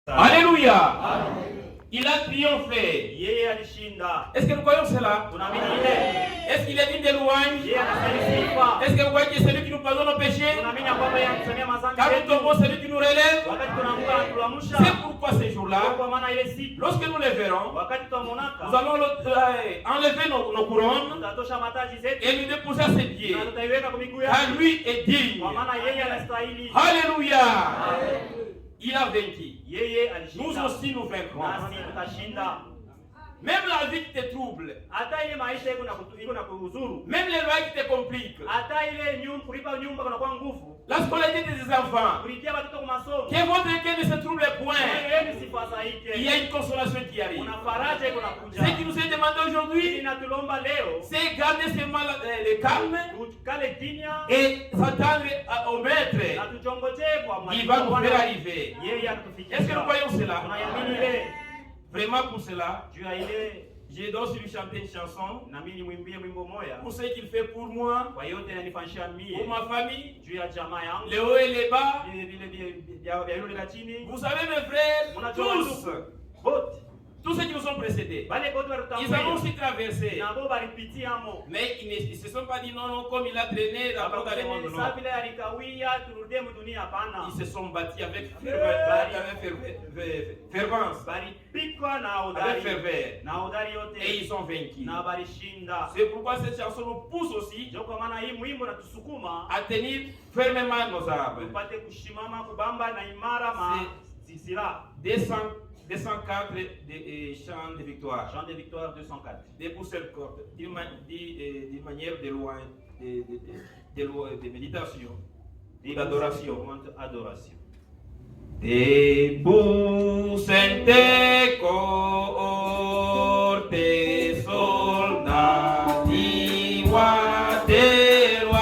Alléluia. Il a triomphé. Est-ce que nous croyons cela? Est-ce qu'il est digne de louange? Est-ce que vous voyez que c'est lui qui nous pardonne nos péchés? Car nous tombons, c'est lui qui nous relève. C'est pourquoi ces jours-là, lorsque nous les verrons, nous allons enlever nos couronnes et lui déposer à ses pieds. Car lui est digne. Alléluia. Il a vaincu. Nous aussi nous vaincrons. Même la vie qui te trouble, même les lois qui te compliquent, la scolarité de tes enfants, que votre cœur ne se trouble point, il y a une consolation qui arrive. Ce qui nous est demandé aujourd'hui, c'est garder seulement le calme et s'attendre au maître. Il va nous faire arriver. Est-ce que nous croyons cela? Vraiment pour cela, je dois lui chanter une chanson pour ce qu'il fait pour moi, pour ma famille, les hauts et les bas. Vous savez mes frères, tous ceux qui nous ont précédés, ils ont aussi traversé. Mais ils ne se sont pas dit non, comme il a traîné d'abord dans le monde. Ils se sont battus avec fervence, avec ferveur. Et ils ont vaincu. C'est pourquoi cette chanson nous pousse aussi à tenir fermement nos arbres. C'est 204 chants de victoire. Chant de victoire 204. Des pousseurs cordes, d'une manière de méditation, d'adoration. Des poussentes cordes, soldats, rois des rois.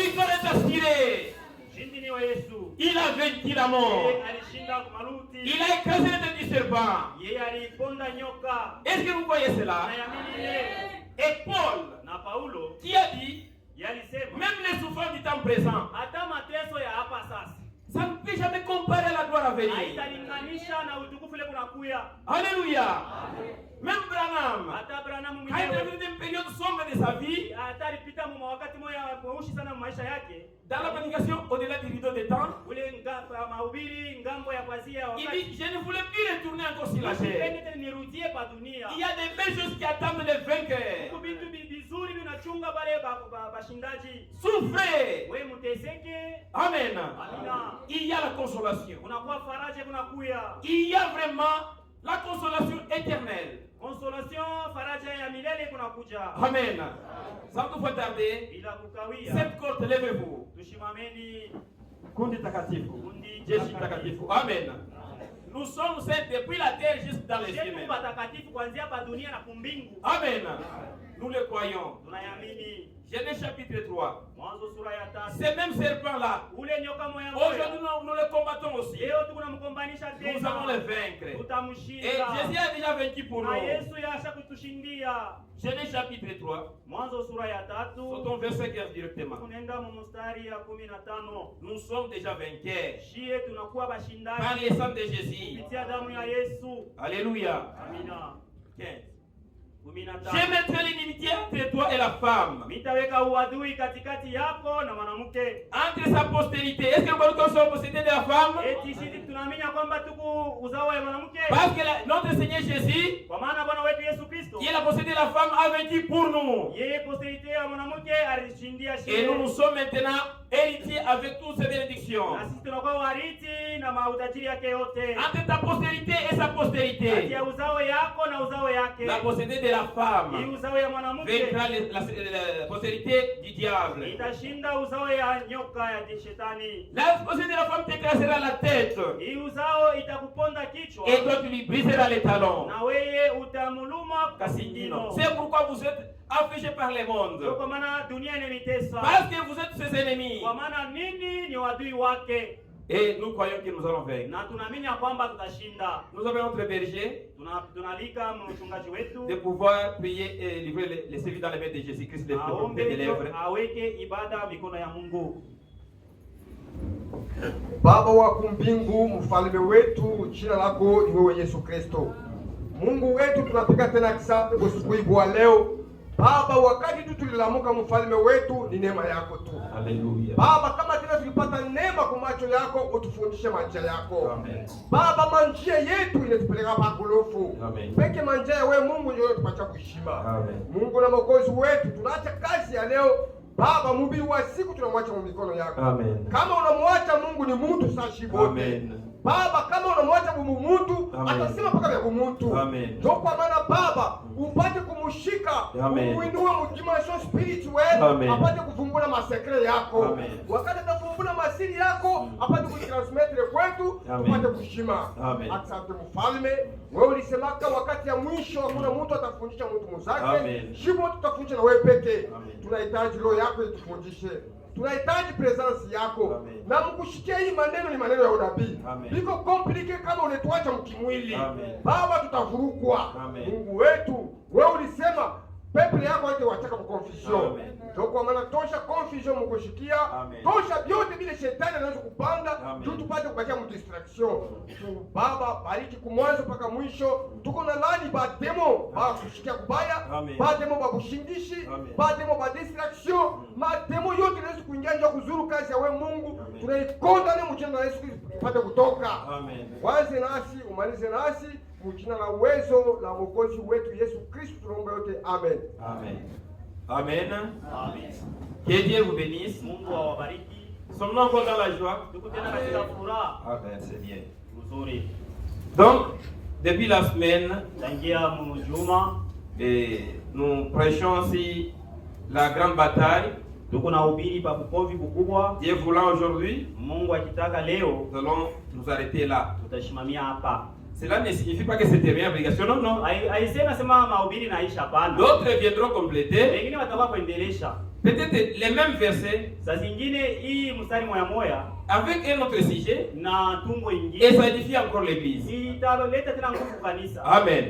victoire est assurée. Il a vaincu la mort. Il a écrasé la tête du serpent. Est-ce que vous voyez cela? Et Paul, qui a dit, même les souffrances du temps présent, ça ne peut jamais comparer à la gloire à venir. Alléluia. Même Branham, quand il est venu d'une période sombre de sa vie, dans la prédication au-delà du rideau des temps, il dit, je ne voulais plus retourner encore sur la terre. Il y a des belles choses qui attendent les vainqueurs. Souffrez. Amen. Il y a la consolation. Il y a vraiment la consolation éternelle. Amen. Sans vous tarder, cette corde, levez-vous. Kundi takatifu. Jeshi takatifu. Amen. Nous sommes saints depuis la terre jusqu'à dans les cieux. Amen. Nous le croyons. Genèse chapitre 3. Ces mêmes serpents-là, aujourd'hui nous les combattons aussi. Nous allons les vaincre. Et Jésus a déjà vaincu pour nous. Genèse chapitre 3. Sautons verset 15 directement. Nous sommes déjà vainqueurs par le sang de Jésus. Alléluia. 15. Je mettrai l'inimitié entre toi et la femme, entre sa postérité. Est-ce que nous connaissons la postérité de la femme? Parce que notre Seigneur Jésus, qui est la postérité de la femme, a vaincu pour nous. Et nous sommes maintenant héritiers avec toutes ces bénédictions. Entre ta postérité et sa postérité, la postérité de la femme vaincra la postérité du diable. La postérité de la femme t'écrasera la tête, et toi tu lui briseras les talons. C'est pourquoi vous êtes affligés par le monde, parce que vous êtes ses ennemis. Et nous croyons que nous allons vaincre. Nous avons notre berger de pouvoir prier et livrer les services dans les mains de Jésus-Christ, les lèvres. Baba wa kumbingu, mfalme wetu, jina lako ni wewe Yesu Kristo. Mungu wetu, tunapiga tena asante kwa siku hii ya leo. Baba, wakati tu tulilamuka mfalme wetu, ni neema yako tu. Haleluya. Baba, kama tena tulipata neema kwa macho yako, utufundishe manjia yako. Amen. Baba, manjia yetu inatupeleka pa golofu. Amen. Peke manjia ya wewe Mungu ndio tupacha kushima. Amen. Mungu na Mwokozi wetu, tunaacha kazi ya leo. Baba, mhubiri wa siku tunamwacha kwa mikono yako. Amen. Kama unamwacha Mungu ni mtu sashi bote. Amen. Baba, kama unamwacha mtu, atasema paka vya mtu. Amen. Ndio kwa maana Baba, upate kumshika, uinue mdimension spiritual, apate kuvumbula masekre yako. Amen. Wakati atavumbula masiri yako, apate kutransmettre kwetu, upate kushima. Amen. Asante mfalme, wewe ulisemaka wakati ya mwisho hakuna mtu atafundisha mtu mzake. Shimo tutafundisha na wewe peke. Tunahitaji roho yako itufundishe. Tunahitaji presence yako. Amen. Na mkushikia hii maneno ni maneno ya unabii. Biko komplike kama unatuacha mkimwili. Amen. Baba, tutavurukwa. Mungu wetu, wewe ulisema pepe yako yote wataka confusion. Ndio kwa maana tosha confusion mkushikia. Tosha vyote vile shetani anaweza kupanda, tu tupate kubakia mdistraction. Baba, bariki kumwanzo mpaka mwisho. Tuko na lani ba demo, ba kushikia kubaya, ba demo ba kushindishi, ba demo ba distraction, ma demo yote inaweza kuingia nje kuzuru kazi ya wewe Mungu. Tunaikonda ni mjina na Yesu tupate kutoka. Amen. Waanze nasi, umalize nasi. Mjina la uwezo la Mwokozi wetu Yesu Kristo tunaomba yote. Amen. Amen. Amen. Amen. Que Dieu vous bénisse. Mungu awabariki. Sommes-nous encore dans la joie? Tuko tena katika furaha. Amen, c'est bien. Nzuri. Donc, depuis la semaine, tangia mjuma, nous prêchons aussi la grande bataille. Tuko na ubiri pa bukovi bukubwa. Dieu voulant aujourd'hui, Mungu akitaka leo, nous allons nous arrêter là. Tutashimamia hapa. Cela ne signifie pas que c'est terminé l'obligation, non, non. Haisema sema mahubiri naisha hapana. D'autres viendront compléter. Wengine watakuwa kuendelesha. peut-être les mêmes versets Saa zingine hii mstari moya moya avec un autre sujet na tungo et ingine ça édifie encore l'église. italoleta tena nguvu kanisa. Amen.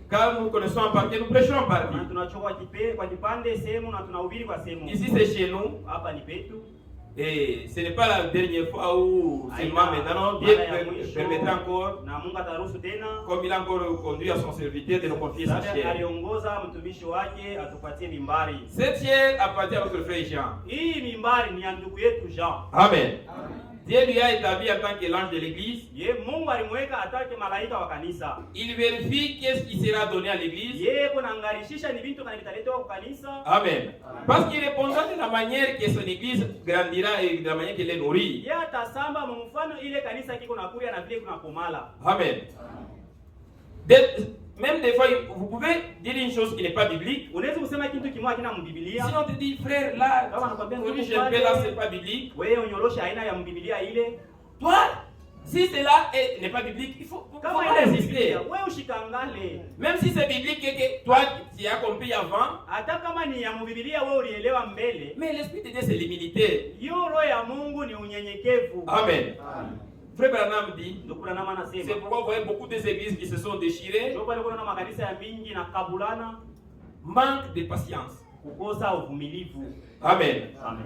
Car nous connaissons en partie, nous prêchons en partie. Na tunachukua kwa kipande sehemu na tunahubiri kwa sehemu. Ici c'est chez nous. Hapa ni petu. Et ce n'est pas la dernière fois où seulement maintenant Dieu permettra encore, na Mungu ataruhusu tena, comme il a encore conduit à son serviteur de nous confier sa chair. Aliongoza mtumishi wake atupatie mimbari. Cette chair appartient à notre frère Jean. Hii mimbari ni ya ndugu yetu Jean. Amen. Dieu lui a établi en tant que l'ange de l'église. Mungu alimweka atake malaika wa kanisa. Il vérifie qu'est-ce qui sera donné à l'église. Kunaangarishisha ni vitu kana vitaletwa kwa kanisa. Amen. Parce qu'il répondra de la manière que son église grandira et de la manière qu'elle est nourrie. Yeye atasamba mfano ile kanisa kiko nakulia na vile kuna komala. Amen. Même des fois, vous pouvez dire une chose qui n'est pas biblique. Unaweza kusema kitu kimoja kina mbiblia. Si on te dit frère là, corrige un peu là, c'est pas biblique. Wewe unyorosha aina ya mbiblia ile. Toi, si cela n'est pas biblique, il faut résister. Wewe ushikangale. Même si c'est biblique que toi tu as compris avant. Hata kama ni ya mbiblia wewe ulielewa mbele. Mais l'esprit de Dieu c'est l'humilité. Yo roho ya Mungu ni unyenyekevu. Amen. Frère Branham dit, c'est pourquoi vous voyez beaucoup des églises qui se sont déchirées. Manque de patience. Amen.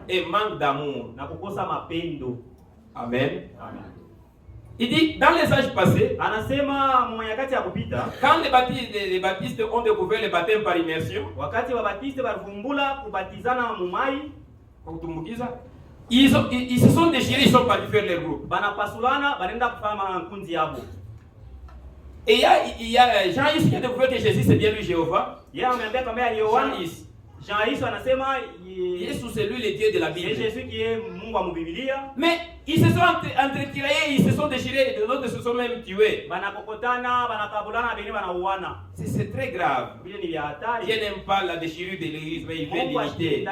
Et manque d'amour. Amen. Il dit, dans les âges passés, quand les baptistes ont découvert le baptême par immersion, ils se sont déchirés, ils sont partis faire leur groupe. Et il y a Jean-Is qui a découvert que Jésus c'est bien lui Jéhovah. Jean-Is anasema Yesu c'est lui le Dieu de la Bible. Jésus qui est Mungu wa Biblia. Mais ils se sont entretiraillés, ils se sont déchirés, et d'autres se sont même tués. C'est très grave. Dieu n'aime pas la déchirure de l'église, mais il veut l'unité.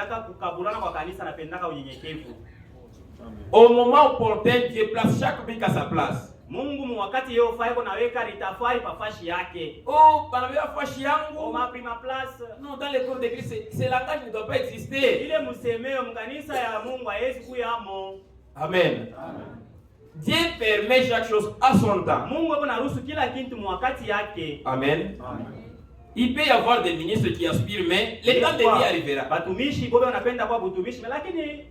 Au moment opportun, Dieu place chaque brique à sa place. Mungu mwakati yeye ufai kuna weka litafai pafashi yake. Oh, panaweka fashi yangu. Ma prima place. Non, dans les cours de Christ, c'est langage ne doit pas exister. Ile msemeo mkanisa ya Mungu haiwezi kuyamo. Amen. Dieu permet chaque chose à son temps. Mungu anaruhusu kila kitu mwakati yake. Amen. Il peut y avoir des ministres qui aspirent, mais le temps de Dieu arrivera. Batumishi bobe wanapenda kwa butumishi, lakini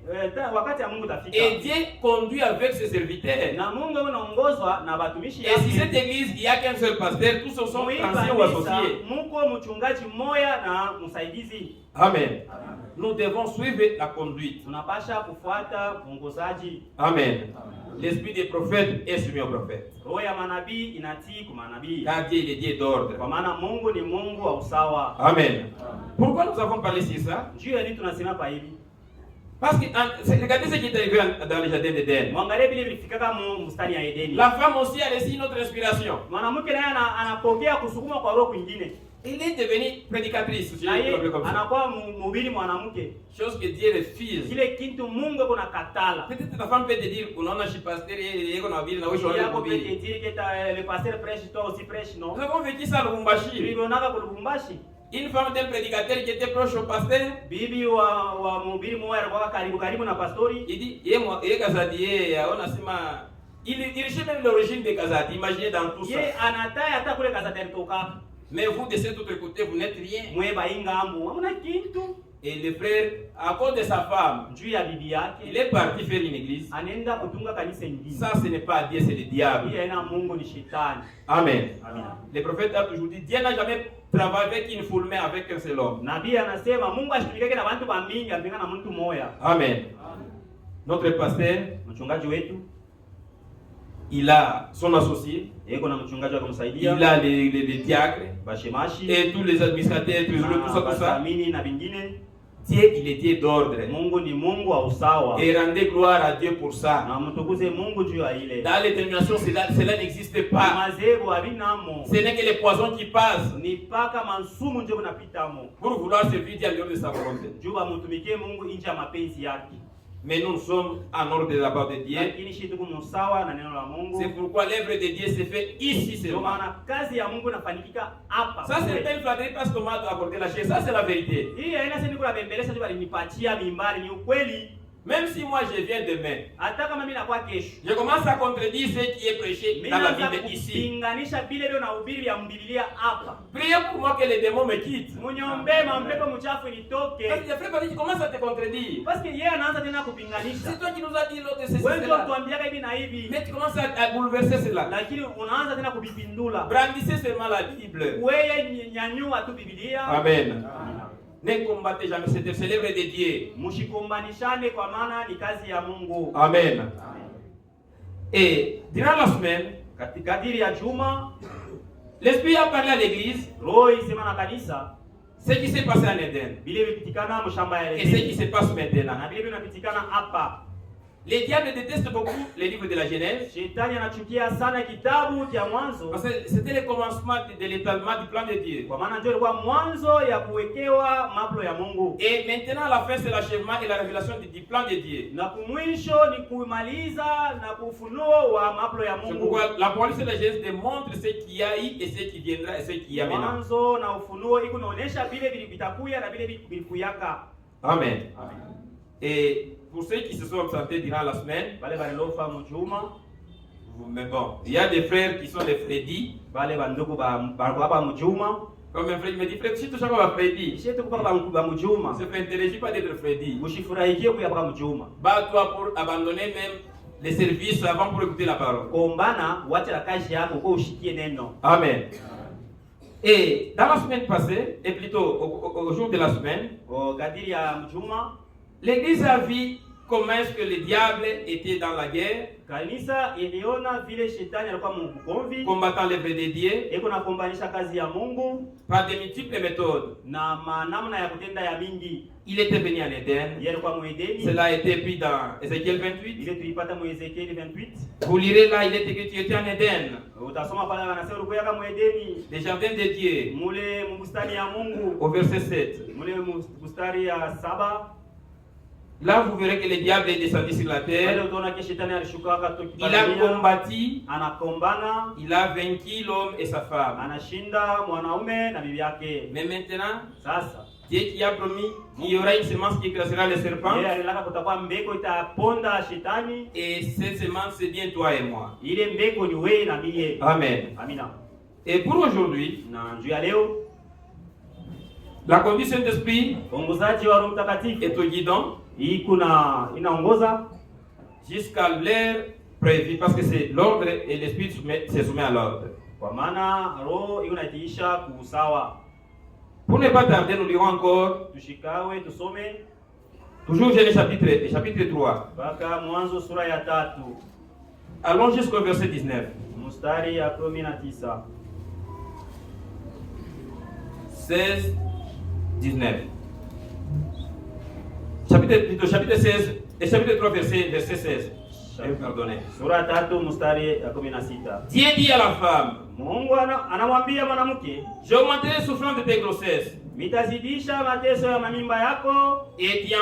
wakati ya Mungu utafika. Et Dieu conduit avec ses serviteurs. Na Mungu anaongozwa na batumishi yake. Et si cette église il y a qu'un seul pasteur, tous sont anciens ou associés. Mungu mchungaji mmoja na msaidizi. Amen. Nous devons suivre la conduite. Tunapasha kufuata mwongozaji. Amen. L'esprit des prophètes est soumis aux prophètes. Roho ya manabii inatii kwa manabii. Car Dieu est Dieu d'ordre. Kwa maana Mungu ni Mungu wa usawa. Amen. Pourquoi nous avons parlé sur ça? Juu ya nini tunasema pa hivi? Parce que regardez ce qui est arrivé dans le jardin d'Éden. Mwangalie vile vilifika mstari ya Edeni. La femme aussi a reçu notre inspiration. Mwanamke naye anapokea kusukuma kwa roho kwingine. Elle est devenue prédicatrice. Anakuwa mhubiri mwanamke. Chose que Dieu refuse. Kile kitu Mungu yuko nakatala. Peut-être ta femme peut te dire unaona shi pasteur yeye na vile na wewe shule mhubiri. Peut te dire que le pasteur prêche toi aussi prêche non. Nous avons vécu ça à Lubumbashi. Tulionaka kwa Lubumbashi. Une femme d'un prédicateur qui était proche au pasteur. Bibi wa mhubiri mmoja alikuwa karibu na pastori. Il dit yeye Kazadi yeye anasema il cherche même l'origine de Kazadi. Imaginez dans tout ça. Yeye anataya hata kule Kazadi alitoka. Mais vous, de cet autre côté, vous n'êtes rien. Et le frère, à cause de sa femme, il est parti faire une église. Ça, ce n'est pas Dieu, c'est le diable. Amen. Le prophète a toujours dit, Dieu n'a jamais travaillé avec une foule, mais avec un seul homme. Amen. Notre pasteur, il a son associé, il a les diacres, et tous les administrateurs, tout ça. Dieu, il est Dieu d'ordre. Et rendez gloire à Dieu pour ça. Dans les dénominations, cela n'existe pas. Ce n'est que les poisons qui passent. Pour vouloir servir Dieu à l'heure de sa volonté. Mais nous sommes en ordre de la part de Dieu. lakini sisi tuko msawa na neno la Mungu. C'est pourquoi l'œuvre de Dieu se fait ici Ndio seulement. maana kazi ya Mungu inafanyika hapa. Ça c'est pas une flatterie parce qu'on m'a accordé la chaise. Ça c'est la vérité. Hii haina sasa niko na bembeleza tu balinipatia mimbari, ni ukweli. Même si moi je viens demain, Hata kama mimi nakuwa kesho, je commence à contredire ce qui est prêché dans la Bible ici. Pinganisha bile leo na ubiri ya Biblia hapa. Priez pour moi que les démons me quittent. Munyombe mampepo mchafu nitoke. Parce que les frères commencent à te contredire. Parce que yeye anaanza tena kupinganisha. C'est toi qui nous as dit l'autre c'est Wewe ndio cela. tuambia hivi na hivi. Mais tu commences à bouleverser cela. Lakini unaanza tena kubipindula. Brandissez seulement la Bible. Wewe nyanyua tu Biblia. Amen. Ne combattez jamais, c'est l'œuvre de Dieu. Mshikombanishane kwa maana ni kazi ya Mungu. Amen. Et durant la semaine, Kadiri ya juma, l'Esprit a parlé à l'église Roho isema na kanisa ce qui s'est passé en Éden bile vipitikana mshamba ya et ce qui se passe maintenant. na bile vinapitikana hapa. Les diables détestent beaucoup les livres de la Genèse Shetani anachukia sana kitabu cha Mwanzo parce que c'était le commencement de l'étalement du plan de Dieu. kwa maana ndio ilikuwa mwanzo ya kuwekewa maplo ya Mungu. Et maintenant la fin c'est l'achèvement et la révélation du plan de Dieu. Na kumwisho ni kumaliza na kufunuo wa maplo ya C'est Mungu. pourquoi l'Apocalypse de la Genèse démontre ce qu'il y a eu et ce qui viendra et ce qui y a maintenant. Mwanzo na ufunuo iko naonesha vile vilivitakuya na vile vilikuyaka. Amen. Et pour ceux qui se sont absentés durant la semaine, Bale balilofa mjuma, mais bon, il y a des frères qui sont les Freddy. bale bandugu ba hapa mjuma. Comme un frère me dit, frère, si tu sais quoi Freddy, Shetu kwa ba mjuma. ne t'intéresse pas d'être Freddy. Ushifurahikie kuya hapa mjuma. Bats-toi pour abandonner même les services avant pour écouter la parole. Kombana wacha la kazi yako kwa ushikie neno. Amen. Et dans la semaine passée, et plutôt au jour de la semaine, Kadiri ya mjuma, l'église a vu comment est-ce que le diable était dans la guerre, kanisa iliona vile shetani alikuwa mgomvi, combattant l'œuvre de Dieu eko na kombanisha kazi ya Mungu par de multiples méthodes. na namna ya kutenda ya mingi. Il était venu en Éden. Yeye alikuwa muedeni. Cela a été pris dans Ézéchiel 28. Ile tulipata mu Ezekiel 28. Vous lirez là, il est écrit tu étais en Éden, Utasoma pale wanasema ulikuwa kama muedeni, les jardins de Dieu, mule mbustani ya Mungu, au verset 7. mule mbustari ya 7. Là, vous verrez que le diable est descendu sur la Pale terre. utaona ke shetani alishuka katoki Il a combattu, anakombana, il a vaincu l'homme et sa femme. anashinda mwanaume na bibi yake. Mais maintenant, Sasa Dieu qui a promis qu'il y aura une semence qui écrasera le serpent. yeye alilaka kutakuwa mbeko itaponda shetani. Et cette semence, c'est bien toi et moi. Ile mbeko ni wewe na mie. Amen. Amina. Et pour aujourd'hui, Na njoo ya leo, la conduite Saint-Esprit ongozaji wa Roho Mtakatifu est au guidon inaongoza jusqu'à l'heure prévue parce que c'est l'ordre et l'Esprit se soumet à l'ordre. kwa maana roho iko natiisha kusawa. Pour ne pas tarder, nous lirons encore Tushikawe tusome toujours Genèse chapitre 3. mpaka Mwanzo sura ya 3 Allons jusqu'au verset 19. mstari ya 19. 16, 19. Chapitre 16 et chapitre 3 verset 16. Pardonnez. Sura 3 mstari ya 16. Dieu dit à la femme, Mungu anamwambia mwanamke, j'augmenterai les souffrances de tes grossesses mitazidisha mateso ya mamimba yako et tu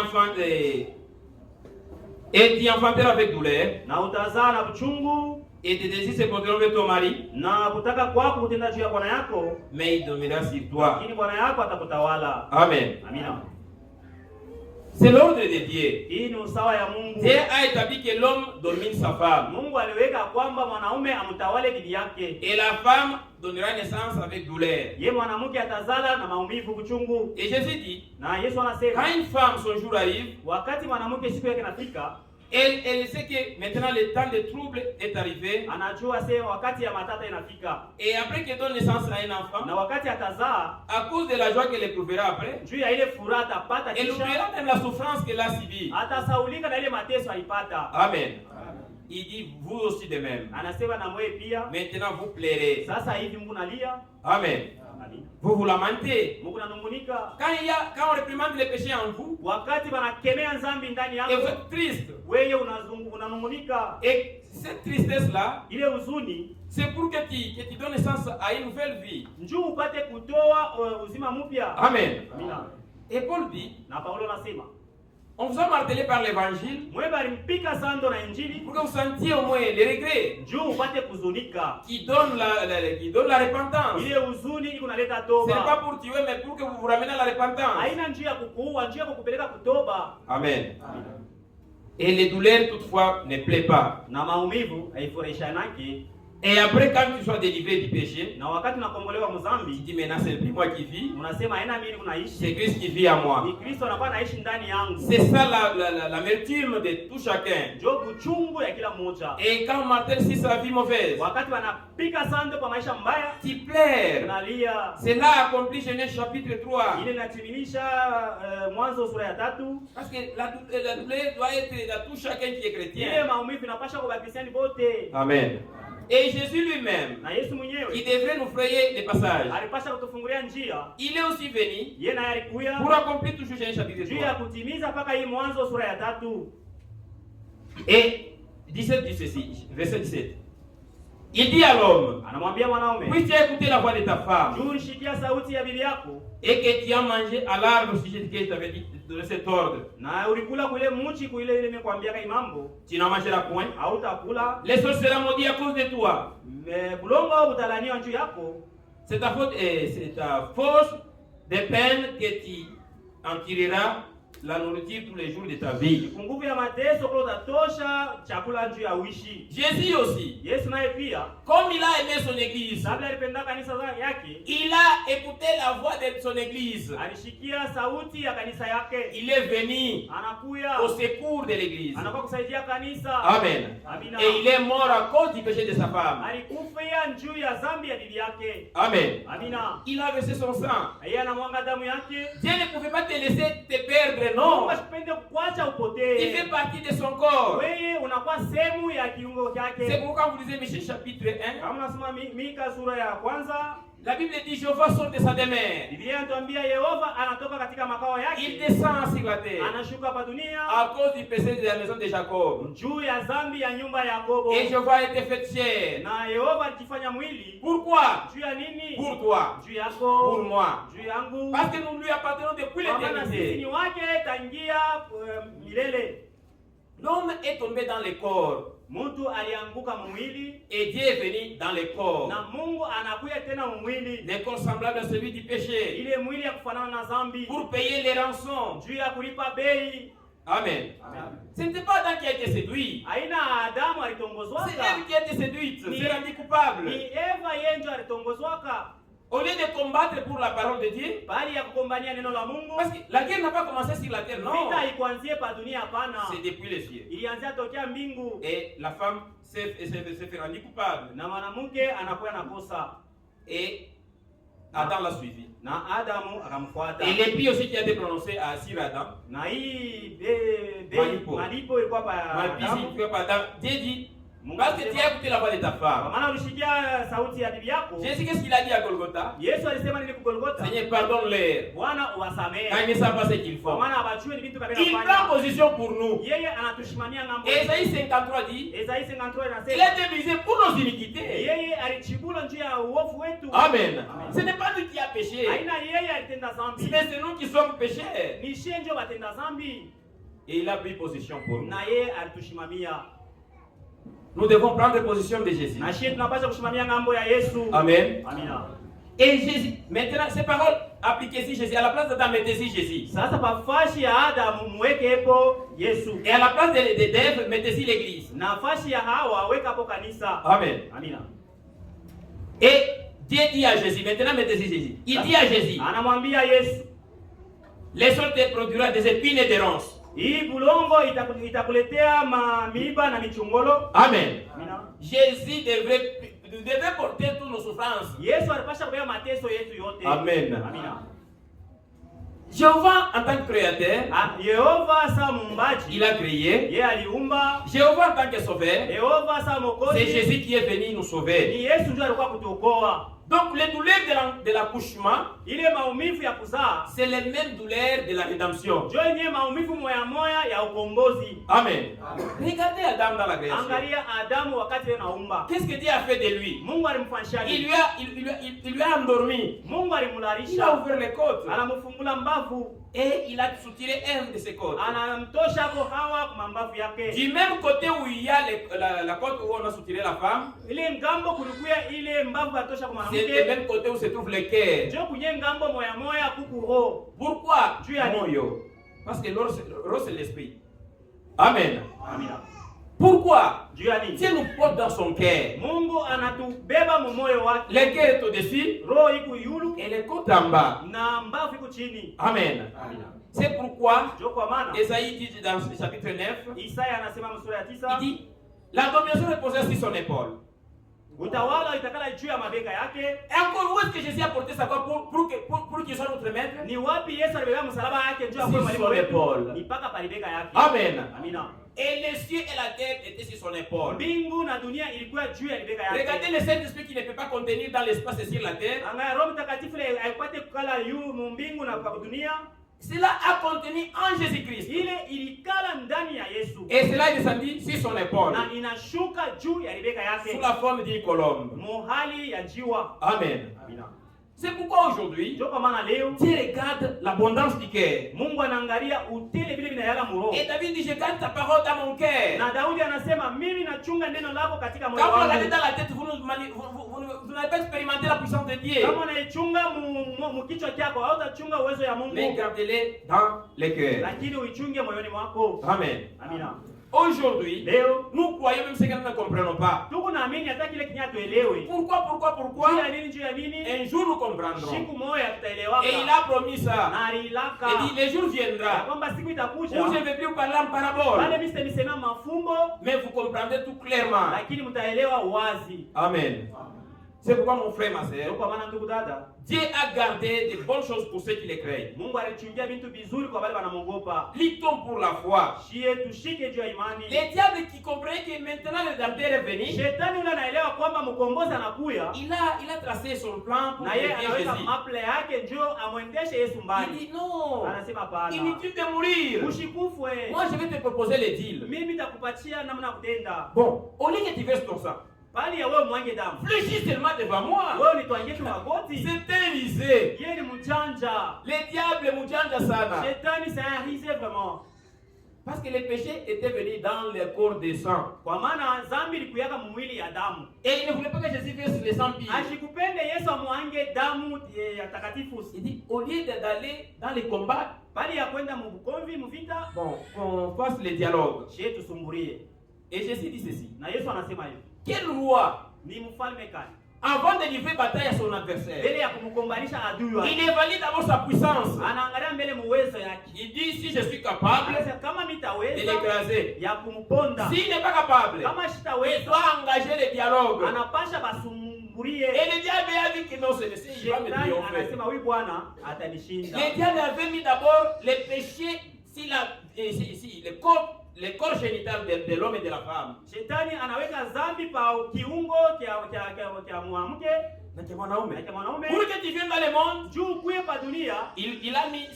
enfanteras avec douleur na utazaa na uchungu et tes désirs se porteront vers ton mari, na kutaka kwako kutenda juu ya bwana yako, mais il dominera sur toi. lakini bwana yako atakutawala. Amen. Amina. C'est l'ordre de Dieu. Hii ni usawa ya Mungu. Dieu a établi que l'homme domine sa femme Mungu aliweka kwamba mwanaume amtawale bibi yake. et la femme donnera naissance avec douleur. Ye mwanamke atazala na maumivu uchungu. Et Jésus dit, Na Yesu anasema quand une femme son jour arrive, wakati mwanamke siku yake inafika, elle sait que maintenant le temps de trouble est arrivé. anajua sema wakati ya matata inafika. Et après qu'elle donne naissance à un enfant, Na wakati atazaa, à cause de la joie qu'elle éprouvera après, juu ya ile furaha atapata elle kisha oubliera même la souffrance qu'elle a subie. atasaulika na ile mateso alipata. Amen. Il dit, vous aussi de même. Anasema na mwe pia, Maintenant vous plairez. sasa hivi Mungu nalia, Amen. Vous vous lamentez. Mungu nanungunika. Quand on réprimande les péchés en vous, Wakati banakemea nzambi ndani et yako, vous êtes triste. wewe unanungunika. Et cette tristesse-là, Ile huzuni c'est pour que tu donnes naissance à une nouvelle vie. njoo upate kutoa uzima mpya. Amen. Amina. Et Paul dit, Na Paulo anasema On vous a martelé par l'évangile pour que vous sentiez au moins les regrets qui donnent la repentance. Ce n'est pas pour tuer, mais pour que vous vous rameniez à la repentance. Amen. Et les douleurs toutefois ne plaisent pas. Et après, quand tu sois délivré du péché, tu dis maintenant c'est plus moi qui vis, c'est Christ qui vit à moi. C'est ça l'amertume de tout chacun. Et quand on martèle si sa vie mauvaise, tu pleures. C'est là accompli Genèse chapitre 3. Parce que la douleur doit être à tout chacun qui est chrétien. Amen. Et Jésus lui-même, qui devrait nous frayer les passages, il est aussi venu pour accomplir toujours Genèse chapitre 3. Et 17 dit ceci, verset 17. Il dit à l'homme, puis tu as écouté la voix de ta femme, et que tu as mangé à l'arbre si je t'avais dit de cet ordre. Tu n'en mangeras point. Les sols seront maudits à cause de toi. C'est ta faute et c'est ta force de peine que tu en tireras la nourriture tous les jours de ta vie. Jésus aussi, comme il a aimé son église, il a écouté la voix de son église. Il est venu au secours de l'église. Amen. Et il est mort à cause du péché de sa femme. Amen. Il a versé son sang. Dieu ne pouvait pas te laisser te perdre. Non. Il fait partie de son corps. C'est pourquoi vous lisez Michée chapitre 1. La Bible dit Jéhovah sort de sa demeure. Il descend sur la terre à cause du péché de la maison de Jacob. Et Jéhovah a été fait chair. Pourquoi? Pour toi. Pour moi. Parce que nous lui appartenons depuis l'éternité. L'homme est tombé dans le corps. Et Dieu est venu dans le corps. Le corps semblable à celui du péché. Pour payer les rançons. Amen. Ce n'était pas Adam qui a été séduit. C'est Ève qui a été séduite. C'est rendu coupable. Au lieu de combattre pour la parole de Dieu, parce que la guerre n'a pas commencé sur la terre, non. C'est depuis les cieux. Et la femme s'est fait rendre coupable. Et Adam l'a suivi. Et l'épée aussi qui a été prononcée à Sir Adam. Dieu dit, parce que tu as écouté la voix de ta femme. Jésus, qu'est-ce qu'il a dit à Golgotha? Seigneur, pardonne-leur. Quand ils ne savent pas ce qu'ils font. Il prend position pour nous. Ésaïe 53 dit, il a été brisé pour nos iniquités. Amen. Ce n'est pas nous qui avons péché, mais c'est nous qui sommes péchés. Et il a pris position pour nous. Nous devons prendre position de Jésus. Amen. Et Jésus, maintenant, ces paroles appliquez-y Jésus. À la place d'Adam, mettez-y Jésus. Et à la place d'Ève, mettez-y l'église. Amen. Et Dieu dit à Jésus, maintenant mettez-y Jésus. Il dit à Jésus, les sols te produira des épines et des ronces. Amen. Jésus devait porter toutes nos souffrances. Amen. Jéhovah en tant que créateur, il a créé. Jéhovah en tant que sauveur, c'est Jésus qui est venu nous sauver. Donc les douleurs de l'accouchement, c'est les mêmes douleurs de la rédemption. Amen. Regardez Adam dans la création. Qu'est-ce que Dieu a fait de lui? Il lui a endormi. Il a ouvert les côtes. Et il a soutiré un de ses côtes. Anamtosha ko Hawa kwa mbavu yake. Du même côté où il y a la côte où on a soutiré la femme, Ile ngambo kulikuya ile mbavu atosha kwa c'est mwanamke. le même côté où se trouve le cœur. Jo kunye ngambo moya moya kuku roho. Pourquoi? Juu ya nini? Parce que l'eau c'est l'esprit. Amen. Amina. Pourquoi? Juu ya nini? Dieu nous porte dans son cœur. Mungu anatubeba mu moyo wake. Le cœur est au-dessus Roho iko yulu et le côte en bas. na mbavu iko chini. Amen. Amina. C'est pourquoi Jo kwa maana Esaïe dit dans le chapitre 9, Isaya anasema msura ya 9, il dit, la domination reposait sur son épaule. utawala itakala juu ya mabega yake. Et encore, où est-ce que Jésus a porté sa croix pour qu'il soit notre maître? Ni wapi Yesu alibeba msalaba yake juu ya Si kwa mwalimu son wetu? épaule. Ni paka palibega yake. Amen. Amina. Et les cieux et la terre étaient sur son épaule. Mbingu na dunia ilikuwa juu ya libega yake. Regardez le Saint-Esprit qui ne peut pas contenir dans l'espace et sur la terre. Anga Roho Mtakatifu ile haipate kukala yu mu mbingu na kwa dunia. Cela a contenu en Jésus-Christ. Ile ilikala ndani ya Yesu. Et cela est descendu sur son épaule. Na inashuka juu ya libega Sous yake. la forme d'une colombe. Muhali ya jiwa. Amen. Amina. C'est pourquoi aujourd'hui, Jo kwa maana leo Dieu regarde l'abondance du cœur. Mungu anaangalia utele vile vinayala mu roho. Et David dit, je garde ta parole dans mon cœur. Na Daudi anasema mimi nachunga neno lako katika moyo Quand vous regardez wangu. dans la tête, vous n'avez pas expérimenté la puissance de Dieu. Kama unaichunga mu kichwa chako hautachunga uwezo ya Mungu. Mais gardez-les dans le cœur. Lakini uichunge moyoni mwako. Amen. Amina. Aujourd'hui, Leo nous croyons même ce que nous ne comprenons pas. tuko naamini hata kile kinya tuelewe. Pourquoi? Juu ya nini? Un jour nous comprendrons. Siku moja tutaelewaka. Et il a promis ça. Na alilaka. Il dit, les jours Ya viendra kwamba siku où itakuja. je ne vais plus vous parler en Wale parabole. mimi sitemsema mafumbo, Mais vous comprendrez tout clairement. lakini mtaelewa wazi. Amen. C'est pourquoi mon frère, ma Ndio sœur, kwa maana ndugu dada, Dieu a gardé de bonnes choses pour ceux qui les craignent. Mungu alichungia vitu vizuri kwa wale wanamuogopa. Luttons pour la foi. Shie tushike juu ya imani. Les diables qui comprenaient que maintenant le Rédempteur est venu, Shetani yule anaelewa kwamba mkombozi anakuya. il a tracé son plan pour Na yeye aider anaweka Jésus. maple yake njoo amwendeshe Yesu Il mbali. dit non, Anasema hapana. inutile de mourir. Ushikufwe. Moi je vais te proposer les deals. Mimi nitakupatia namna ya kutenda. Bon, au lieu que tu verses ton sang, Bali ya wewe mwange damu. fléchis seulement devant moi. Wewe nitwangie tu magoti. C'est Élisée. Yeye ni mjanja. Les diables mujanja sana. Shetani c'est un risé vraiment. Parce que les péchés étaient venus dans le corps des sangs. Kwa maana dhambi ilikuyaka mwili ya damu. Et il ne voulait pas que Jésus verse les sangs pires. Ashikupende Yesu amwange damu ya takatifu. Il dit, au lieu d'aller dans les combats, Bali ya kwenda mbukomvi mvita, bon, qu'on fasse les dialogues. shie tusumburie. Et Jésus dit ceci. Na Yesu anasema hivi. Quel roi, Ni mfalme kani. avant de livrer bataille à son adversaire, Mbele ya kumkombanisha adui wake. il évalue d'abord sa puissance. Anaangalia mbele muwezo yake. Il dit, si je suis capable Anasema kama de mitaweza l'écraser. ya kumponda. S'il n'est pas capable, Kama il sitaweza doit engager le dialogue. anapasha basumburie. Et le diable a dit que non, c'est le Seigneur, il va me Shetani triompher. anasema huyu Bwana atanishinda. Le diable avait mis d'abord les péchés si le corps génital de l'homme et de la femme. Shetani anaweka dhambi pa kiungo kia mwanamke Na kia mwanaume. na kia mwanaume. Pour que tu viennes dans le monde, Juu kuye pa dunia il a mis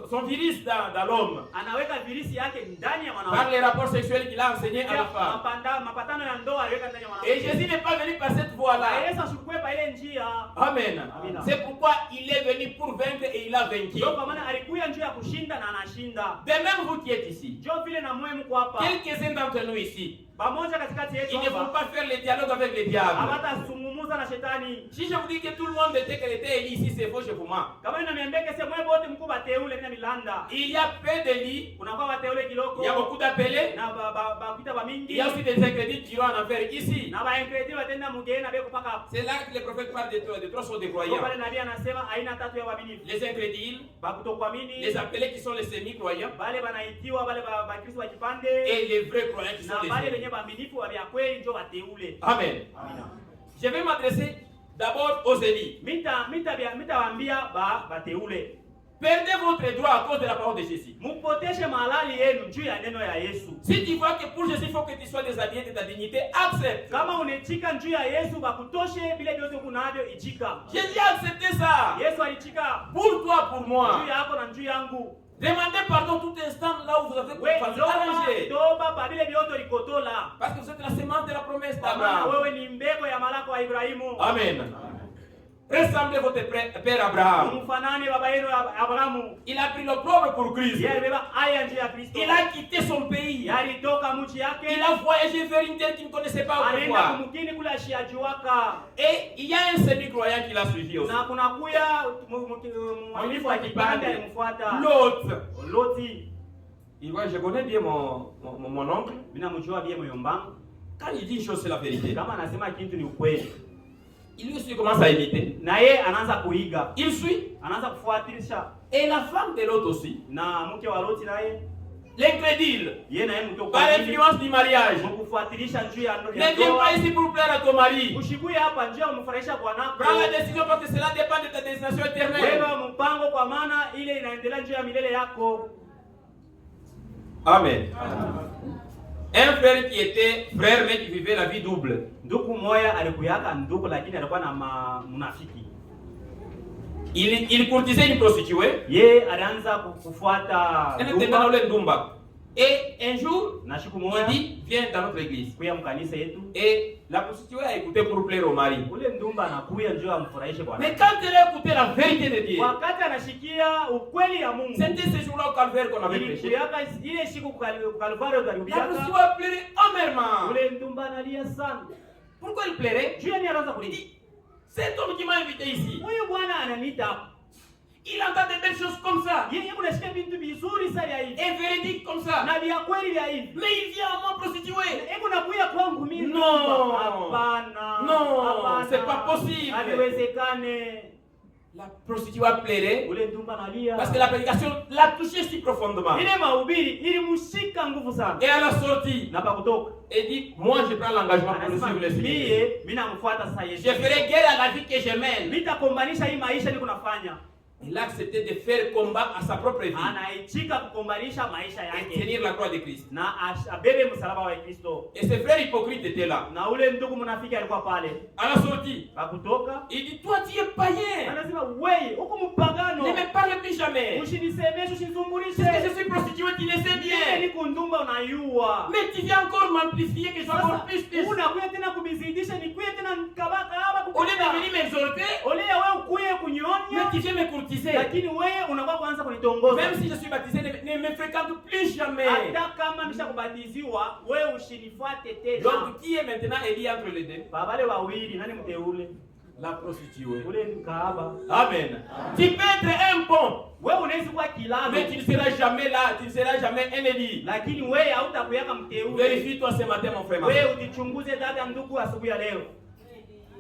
son virus dans l'homme. anaweka virisi yake ndani ya Par mwanamke. les rapports sexuels qu'il a enseignés à la femme. Mapatano ya ndoa aliweka ndani ya Et mwanamke. Jésus n'est pas venu par cette voie-là. Na Yesu ashukue pa ile njia. Amen. Amen. C'est pourquoi il est venu pour vaincre et il a vaincu. Ndio kwa maana alikuja njia ya kushinda na anashinda. De même vous qui êtes ici, Ndio vile na mwe mko hapa. quelques-uns d'entre nous ici, Pamoja katikati yetu ils ne vont hapa. pas faire le dialogue avec les diables. Hawatasungumuza na shetani. Si je vous dis que tout le monde était élu ici, c'est faux, je vous mens. Kama inaniambia kese mwe wote mkuu bateule na milanda. Il y a peu de lits, Kuna kwa bateule kiloko. il y a beaucoup d'appelés, Na bakuita ba il mingi. y a aussi des ingrédients qui iront en enfer ici. Na ba incrédit watenda mugeni na beko paka. C'est là que le prophète parle de trois sortes de croyants. Kwa pale nabii anasema aina tatu ya waaminifu. Les ingrédients, Bakutokuamini. les appelés qui sont les semi-croyants, Bale banaitiwa bale ba Kristo wa kipande. et les vrais croyants qui sont Na les bale saints. wenye baaminifu wa vya kweli ndio wateule. Amen. Amina. Je vais m'adresser d'abord aux élites. Mitawaambia bateule. Perdez votre droit à cause de la parole de Jésus. Mupoteshe malali yenu juu ya neno ya Yesu. Si tu vois que pour Jésus, il faut que tu sois déshabillé de ta dignité, accepte. Kama unechika njuu ya Yesu bakutoshe vile vyote kunavyo ichika. Jésus a accepté ça. Yesu alichika Pour toi, pour moi. njuu yako na njuu yangu. Demandez pardon tout instant là où vous avez arrangé. Toba pa vile vyote likotola. Parce que vous êtes la sémence de la promesse Maana d'Abraham. wewe ni mbegu ya malako wa Ibrahimu. Amen. Ressemblez votre père Abraham. Mfanane baba yenu Abrahamu. Il a pris l'opprobre pour Christ. Yeye alibeba haya njia ya Kristo. Il a quitté son pays. Alitoka mji yake. Il a voyagé vers une terre qu'il ne connaissait pas Alienda autrefois. kumkini kule ashiajuaka. Et il y a un semi-croyant qui l'a suivi aussi. Na kuna kuya mwalifu wa kipande alimfuata. Loti. Il voit, je connais bien mon oncle. Mina mjua bien mjombangu. Quand il dit une chose, c'est la vérité. Kama anasema kitu ni ukweli. Il aussi commence à imiter. Na yeye anaanza kuiga. Il suit. Anaanza kufuatilisha. Et la femme de l'autre aussi. Na mke wa Loti naye. L'incrédule. Yeye na yeye mtoka. Par l'influence du mariage. Kufuatilisha njia ya ndoa. Ne viens pas ici pour plaire à ton mari. Ushikuye hapa njia umfurahisha bwanako. Prends la décision parce que cela dépend de ta destination éternelle. Wewe mpango kwa maana ile inaendelea njia ya milele yako. Amen. Un frère qui était frère mais qui vivait la vie double. Ndugu moya alikuyaka ndugu lakini alikuwa na munafiki. Il courtisait une prostituée. Ye alianza kufuata ndumba. Et un jour, il dit viens dans notre église. Kuya mkanisa yetu. Et la prostituée a écouté pour plaire au mari. Ule ndumba anakuya njoo amfurahishe bwana. Mais quand elle a écouté la vérité de Dieu, wakati anashikia ukweli ya Mungu. C'était ce jour-là au calvaire qu'on avait prêché. Ile siku Calvaire la prostituée a pleuré amèrement. Ule ndumba analia sana. Pourquoi il pleurait? Dieu ni anaanza kulia. Cet homme qui m'a invité ici. Huyu bwana ananiita hapa. Il entend de belles choses comme ça. Yeye unasikia vitu vizuri sana ya hivi. Et véridique comme ça. Na vya kweli vya hivi. Mais il vient à moi prostituée. Hebu nakuya kwangu mimi. Non. Hapana. Non. Hapana. C'est pas possible. Haiwezekane. La prostituée a pleuré. Ule ndumba analia. Parce que la prédication l'a touché si profondément. Ile mahubiri ilimshika nguvu sana. Et elle a sorti. Na pa kutoka. Et dit moi je prends l'engagement pour suivre le Seigneur. Mimi namfuata sasa Yesu. Je ferai guerre à la vie que je mène. Nitakombanisha hii maisha niko nafanya. Il a accepté de faire combat à sa propre vie. Anaitika kukombanisha maisha yake. Et tenir la croix de Christ. Na abebe msalaba wa Kristo. Et ses frères hypocrites étaient là. Na ule ndugu mnafiki alikuwa pale. À la sortie. Akutoka. Il dit toi tu es païen. Anasema wewe uko mpagano. Ne me parle plus jamais. Usinisemeshe usinizungurishe. Parce que je suis prostituée, tu le sais bien. Ni kundumba unayua. Mais tu viens encore m'amplifier que je sois encore plus. Unakuja tena kubizidisha nikuye tena kabaka hapa kukuta. Au lieu de venir m'exhorter. Ole wewe ukuye kunyonya. Mais tu viens me courtiser. Lakini wewe unakuwa kwanza kunitongoza. Même si je suis baptisé, ne me fréquente plus jamais. Hata kama nimeshakubatiziwa, wewe usinifuate tena. Donc qui est maintenant Élie entre les deux? Wale wawili nani mteule? La prostituée. Ule ni kahaba. Amen. Tu peux être un pont. Wewe unaweza kuwa kilalo. Mais tu ne seras jamais là, tu ne seras jamais un Élie. Lakini wewe hautakuyaka mteule. Vérifie-toi ce matin mon frère. Wewe utichunguze dada ndugu asubuhi ya leo.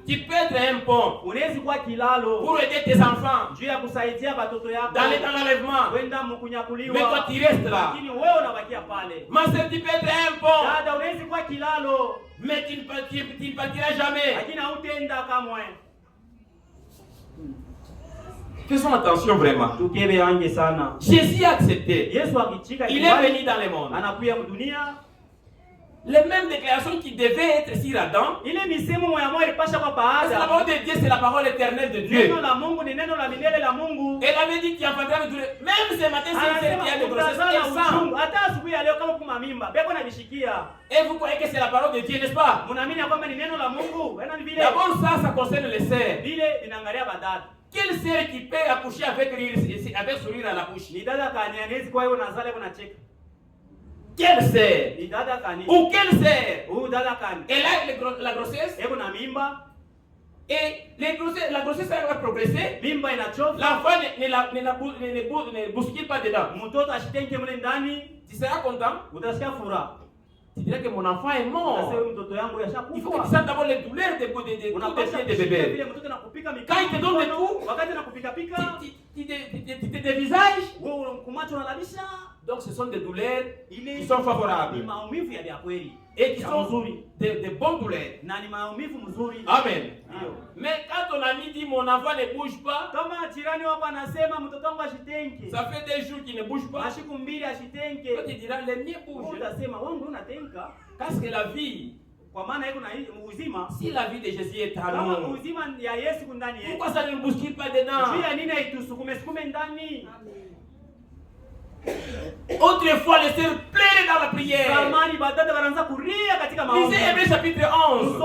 Tu peux être un pont. Unaweza kuwa kilalo. Pour aider tes enfants. Juu ya kusaidia watoto yako. Dans l'enlèvement. Wenda mkunyakuliwa. Mais toi tu restes là. Lakini wewe unabakia pale. Ma sœur, tu peux être un pont. Dada unaweza kuwa kilalo. Mais tu ne partiras jamais. Lakini hautaenda kamwe. Faisons attention vraiment. Jésus a accepté. Il est venu dans le monde. Les mêmes déclarations qui devaient être sur Adam. Parce que la parole de Dieu, c'est la parole éternelle de Dieu. Elle avait dit qu'il y a pas de douleur. Même ce matin, c'est il y a des grossesses. Et vous croyez que c'est la parole de Dieu, n'est-ce pas? D'abord, ça concerne les sœurs. Quelle sœur qui peut accoucher avec sourire à la bouche? Quelle sœur? Ou quelle sœur? Elle a la grossesse. Et la grossesse a progressé. L'enfant ne bouscule pas dedans. Tu seras content. Tu dirais que mon enfant est mort. Il faut que tu sentes d'abord les douleurs des pieds de bébé. Quand il te donne des coups, tu te dévisages. Donc ce sont des douleurs qui sont favorables. Et qui sont de bonnes douleurs. Amen. Mais quand ton ami dit mon enfant ne bouge pas, ça fait des jours qu'il ne bouge pas. Toi tu diras les miens bougent. Parce que la vie, si la vie de Jésus est à nous, pourquoi ça ne bouscule pas dedans? Autrefois, les sœurs pleuraient dans la prière. Lisez Hébreux chapitre 11.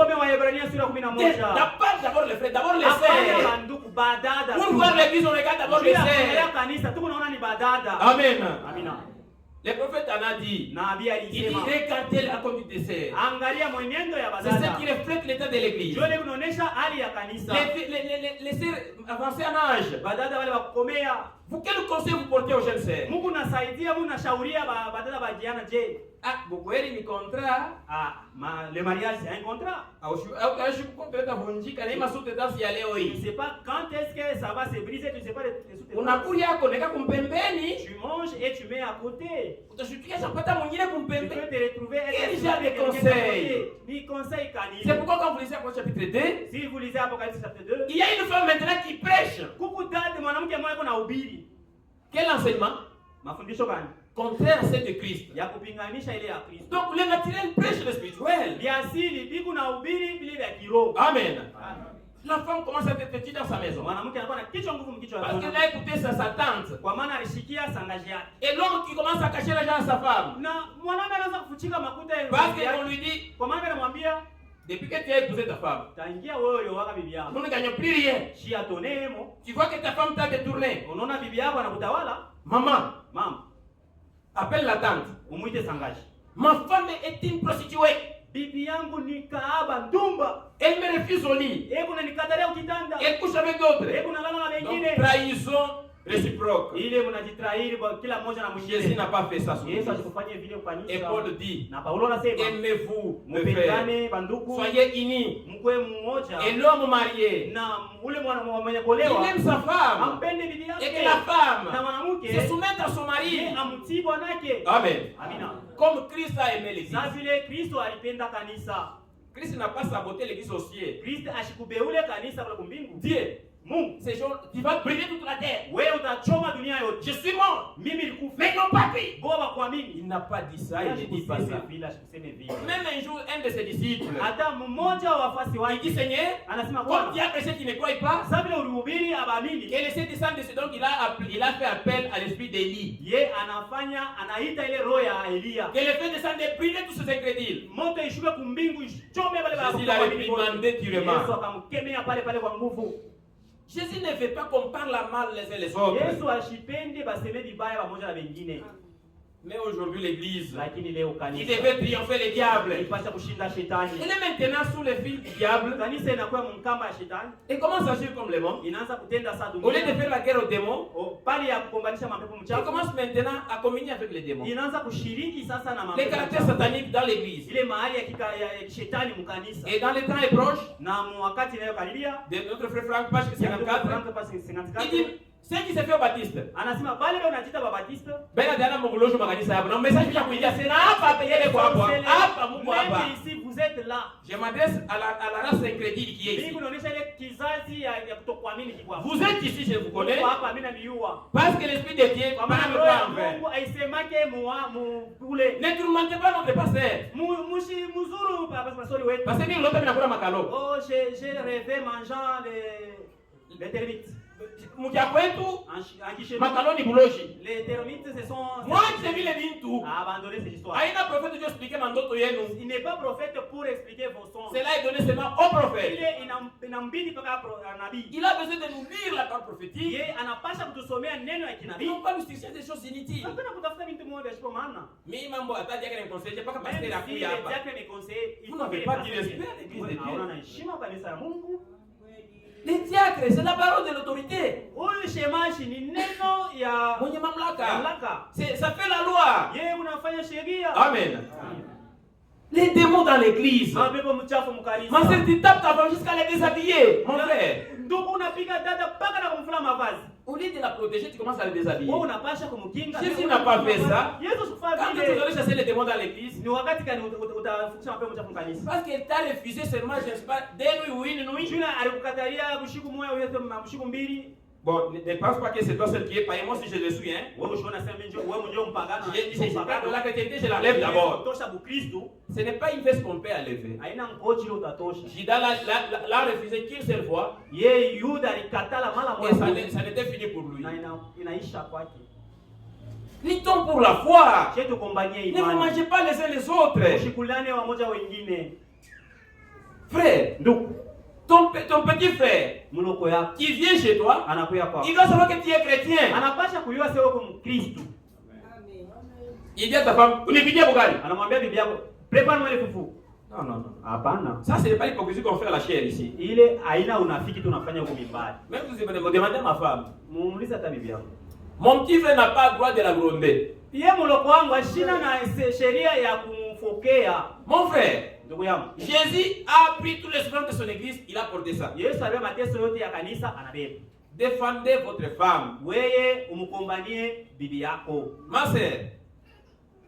D'abord les frères, d'abord les sœurs. badada. Pour voir l'église, on regarde d'abord les sœurs. Kanisa tunaona ni badada. Amen. Amina. Le prophète en a dit. Nabii alisema. Il dit regardez la conduite des sœurs. Angalia mwenendo ya badada. C'est ce qui reflète l'état de l'église. Jole kunaonesha hali ya kanisa. Les sœurs avancées en âge. Badada wale wakomea. Vous quel conseil vous portez aux jeunes sœurs? Mungu nasaidia, Mungu nashauria badada bajiana je. Ah, bukweli ni contrat. Le mariage c'est un contrat. Tu ne sais pas quand est-ce que ça va se briser, tu ne sais pas les soutenances. Tu manges et tu mets à côté. Tu peux te retrouver quel genre de conseil? C'est pourquoi quand vous lisez Apocalypse chapitre 2, si vous lisez Apocalypse chapitre 2, il y a une femme maintenant qui prêche. Quel enseignement? Contraire à celle de Christ. Donc le naturel prêche le spirituel. Amen. La femme commence à être petite dans sa maison. Parce qu'elle a écouté sa tante. Et l'homme qui commence à cacher l'argent à sa femme. Parce qu'on lui dit, depuis que tu as épousé ta femme, nous ne gagnons plus rien. Tu vois que ta femme t'a détourné. Maman, appelle la tante. Ma femme est une prostituée. Elle me refuse au lit. Elle couche avec d'autres. Donc, trahison réciproque. Jésus n'a pas fait ça. Et Paul dit, aimez-vous, mes frères. Soyez unis. Et l'homme marié, il aime sa femme. Et que la femme se soumette à son mari. Amen. Comme Christ a aimé l'église. Christ n'a pas saboté l'église au ciel. Dieu, ces gens, tu vas brûler toute la terre. Je suis mort. Mais ils n'ont pas cru. Il n'a pas dit ça, il ne dit pas ça. Même un jour, un de ses disciples, il dit, Seigneur, comme tu as prêché qui ne croit pas, et laissé descendre de ce donc il a fait appel à l'esprit d'Élie. Que le fait descendre de brûler tous ces incrédules. Jésus l'a réprimandé durement. Jésus ne veut pas qu'on parle mal les uns les autres. Mais aujourd'hui l'église, il devait triompher le diable. Il est maintenant sous le fil du diable. Et commence à agir comme les démons. Au lieu de faire la guerre aux démons, il commence maintenant à communier avec les démons. Les caractères sataniques dans l'église. Et dans les temps est proche, de notre frère Franck, page 54, il dit, c'est qui s'est fait au Baptiste. Ici vous êtes là. Je m'adresse à la race incrédule qui est ici. Vous êtes ici, je vous connais. Parce que l'esprit de Dieu parle pas en vrai. Ne tourmentez pas notre pasteur. Parce que l'autre n'a pas de oh, j'ai rêvé mangeant les termites. Makaloni buloji. Les termites se sont abandonné cette histoire. Il n'est pas prophète pour expliquer vos sons. Cela est donné seulement au prophète. Il a besoin de nous lire la parole prophétique. Non pas nous chercher des choses inutiles. Mais mambo atadia que conseil, j'ai pas que pasteur a kuya hapa. Vous n'avez pas dit l'esprit à l'église de Dieu. Les diacres, c'est la parole de l'autorité. Ça fait la loi. Amen. Les démons dans l'église. Ma soeur, tu tapes ta femme jusqu'à la déshabiller, mon frère. Au lieu de la protéger, tu commences à la déshabiller. Jésus n'a pas fait ça. Quand tu allais chasser les démons dans l'église, parce qu'elle t'a refusé seulement, je ne sais pas, des nuits ou une nuit. Bon, ne pense pas que c'est toi seul qui est payé. Moi, si je le suis, hein. Je parle de la chrétienté, je la lève d'abord. Ce n'est pas une veste qu'on peut enlever. Judas l'a refusé qu'une seule fois. Et ça n'était fini pour lui. Luttons pour la foi. Ne vous mangez pas les uns les autres. Frère, Ton petit frère qui vient chez toi, il doit savoir que tu es chrétien. Il dit à ta femme, prépare-moi les foufous. Non. Ça, ce n'est pas l'hypocrisie qu'on fait à la chair ici. Même si vous demandez à ma femme, mon petit frère n'a pas le droit de la gronder. Mon frère, Jésus a pris tous les souffrances de son église, il a porté ça. Défendez votre femme.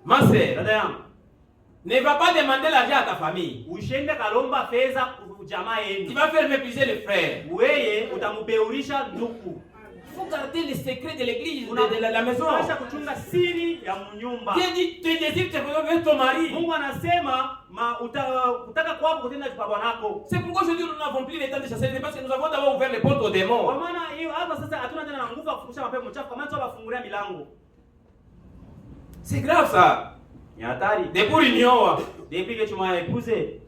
Ma sœur, ne va pas demander l'argent à ta famille. Tu vas faire mépriser les frères. Il faut garder les secrets de l'église, de la maison. Dieu dit, tu désires te faire ton mari. C'est pourquoi je dis nous n'avons plus le temps de chasser, parce que nous avons d'abord ouvert les portes aux démons. C'est grave ça. Depuis l'union, depuis que tu m'as épousé.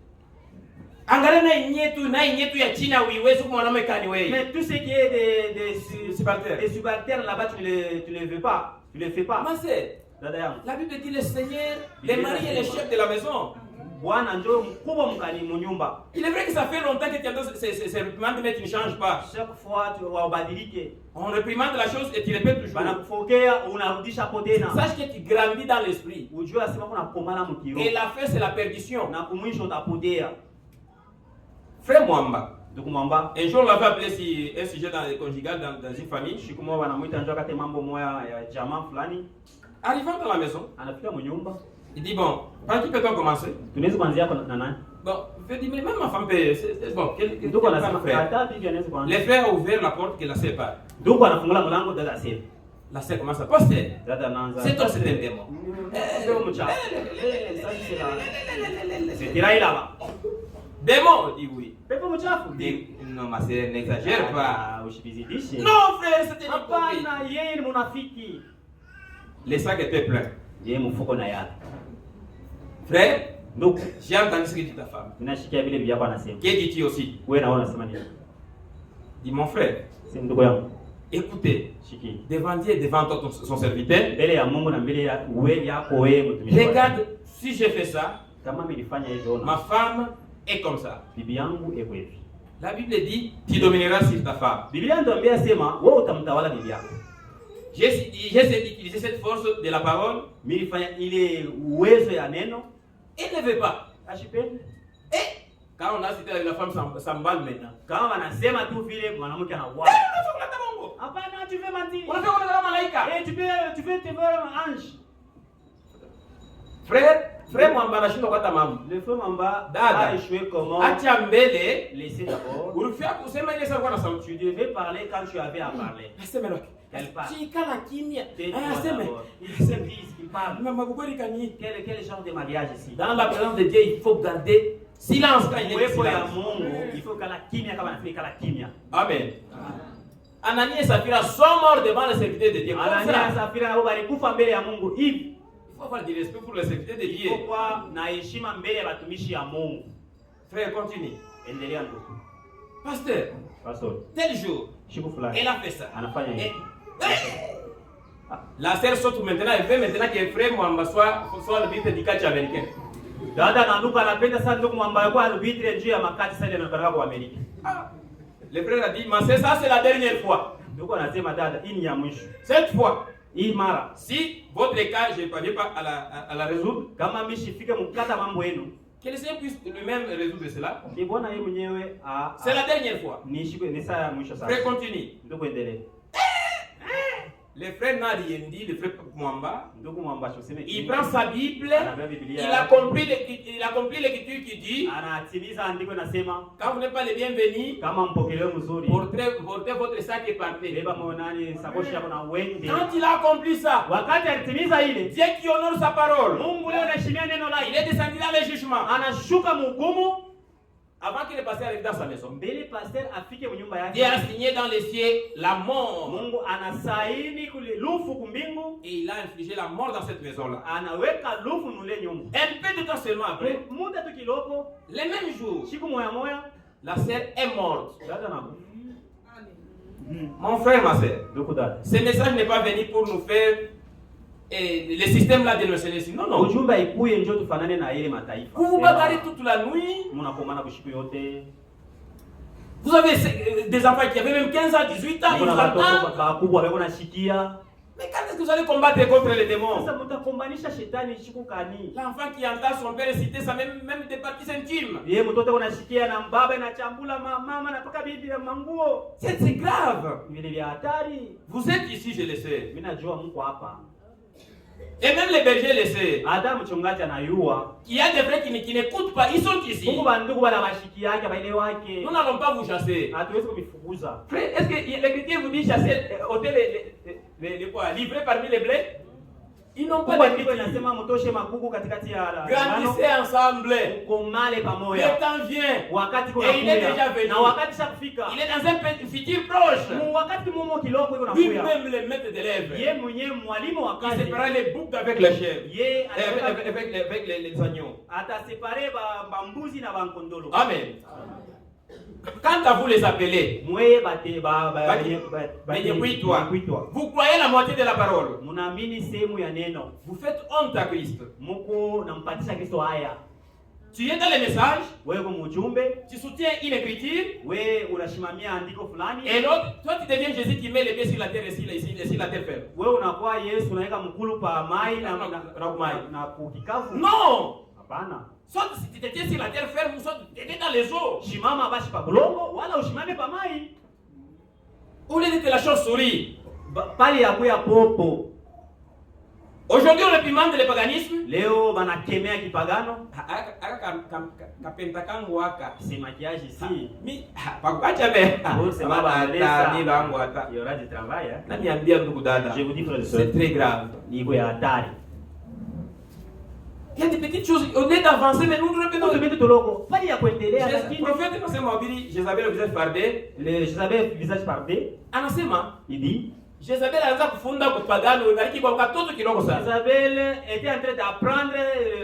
Mais tout ce qui est des subalternes là-bas, tu ne les veux pas. Tu ne les fais pas. Ma sœur, la Bible dit le Seigneur, les maris et les chefs de la maison. Il est vrai que ça fait longtemps que tu entends ces réprimandes, mais tu ne changes pas. Chaque fois, on réprimande la chose et tu répètes toujours. Sache que tu grandis dans l'esprit. Et la fin, c'est la perdition. Frère Mwamba, un jour on l'avait appelé un sujet conjugal dans une famille. Arrivant dans la maison, il dit bon, par qui peut-on commencer? Bon, je dis mais même ma femme peut. C'est bon, les frères ont ouvert la porte que la sœur part. La sœur commence à poster. C'est toi, c'est un démon. Démon, dit oui. Non, ma sœur, n'exagère pas. Non, frère, c'était une hypocrisie. Les sacs étaient pleins. Frère, j'ai entendu ce que dit ta femme. Qu'est-ce que dit aussi? Dis mon frère, écoutez, devant Dieu et devant son serviteur, regarde, si je fais ça, ma femme est comme ça. La Bible dit, tu domineras sur ta femme. J'ai utilisé cette force de la parole. Il ne veut pas. Et quand on a cité avec la femme s'emballe maintenant. Tu veux mentir. On a fait comme la malaïka. Tu veux te voir un ange. Frère Mwamba nashinda kwa tamamu. Le frère Mwamba a échoué comment? Acha mbele. Laissez d'abord. Tu devais parler quand tu avais à parler. Elle parle. Quel genre de mariage ici? Dans la présence de Dieu, il faut garder silence quand il est silence. Il faut que la kimia. Amen. Ananias et Saphira sont morts devant le serviteur de Dieu. Ananias et Saphira walikufa mbele ya Mungu hivi. Il faut avoir du respect pour le serviteur de Dieu. Pourquoi na heshima mbele ya watumishi ya Mungu? Frère, continue. Endelea ndugu. Pasteur, tel jour, elle a fait ça. La sœur saute maintenant et fait maintenant que frère Mwamba soit l'arbitre du catch américain. Dada na ndugu anapenda sana ndugu Mwamba yuko arbitre njoo ya makati sana na baraka kwa Amerika. Le frère a dit, mais c'est ça, c'est la dernière fois. Ndugu anasema dada, hii ni ya mwisho. Cette fois, hii mara, si votre cas je ne parviens pas à la résoudre, kama mishifike mkata mambo yenu, que le Seigneur puisse lui-même résoudre cela. C'est la dernière fois. Frère, continue. Le frère n'a rien dit, le frère Mwamba. Il prend sa Bible, il accomplit l'écriture qui dit, quand vous n'êtes pas les bienvenus, portez votre sac et partez. Quand il a accompli ça, Dieu qui honore sa parole, il est descendu dans le jugement. Avant qu'il ne passe arrive dans sa maison, Dieu a signé dans les cieux la mort. Et il a infligé la mort dans cette maison-là. Un peu de temps seulement après, le même jour, La sœur est morte. Mon frère, ma sœur, ce message n'est pas venu pour nous faire le système là de nos sélections. Non, non. Vous vous bagarrez toute la nuit. Vous avez des enfants qui avaient même 15 ans, 18 ans, 30 ans. Mais quand est-ce que vous allez combattre contre les démons? L'enfant qui entend son père citer ça, même des parties intimes. C'est grave. Vous êtes ici, je le sais. Et même les bergers le savent. Il y a des vrais qui n'écoutent pas, ils sont ici. Nous n'allons pas vous chasser. Frère, est-ce que l'Écriture vous dit chasser, ôter les pois, livrer parmi les blés? Ils n'ont pas d'écriture. Grandissez ensemble. Le temps vient. Et il est déjà venu. Il est dans un futur proche. Lui-même le maître de l'œuvre. Il séparera les boucs avec les chèvres. Avec les agneaux. Amen. Quand à vous les appelez, vous croyez la moitié de la parole. Vous faites honte à Christ. Tu es dans les messages, tu soutiens une écriture, et l'autre, toi tu deviens Jésus qui met les pieds sur la terre et sur la terre ferme. Non! Soit tu étais sur la terre ferme, soit tu étais dans les eaux. Au lieu de la chauve-souris. Aujourd'hui, on réprimande le paganisme. C'est maquillage ici. Il y aura du travail. Je vous dis, c'est très grave. Il y a des petites choses, on est d'avancer, mais nous répétons. Le prophète, Jézabel le visage bardé. Jézabel visage bardé. Anasema, il dit, Jézabel était en train d'apprendre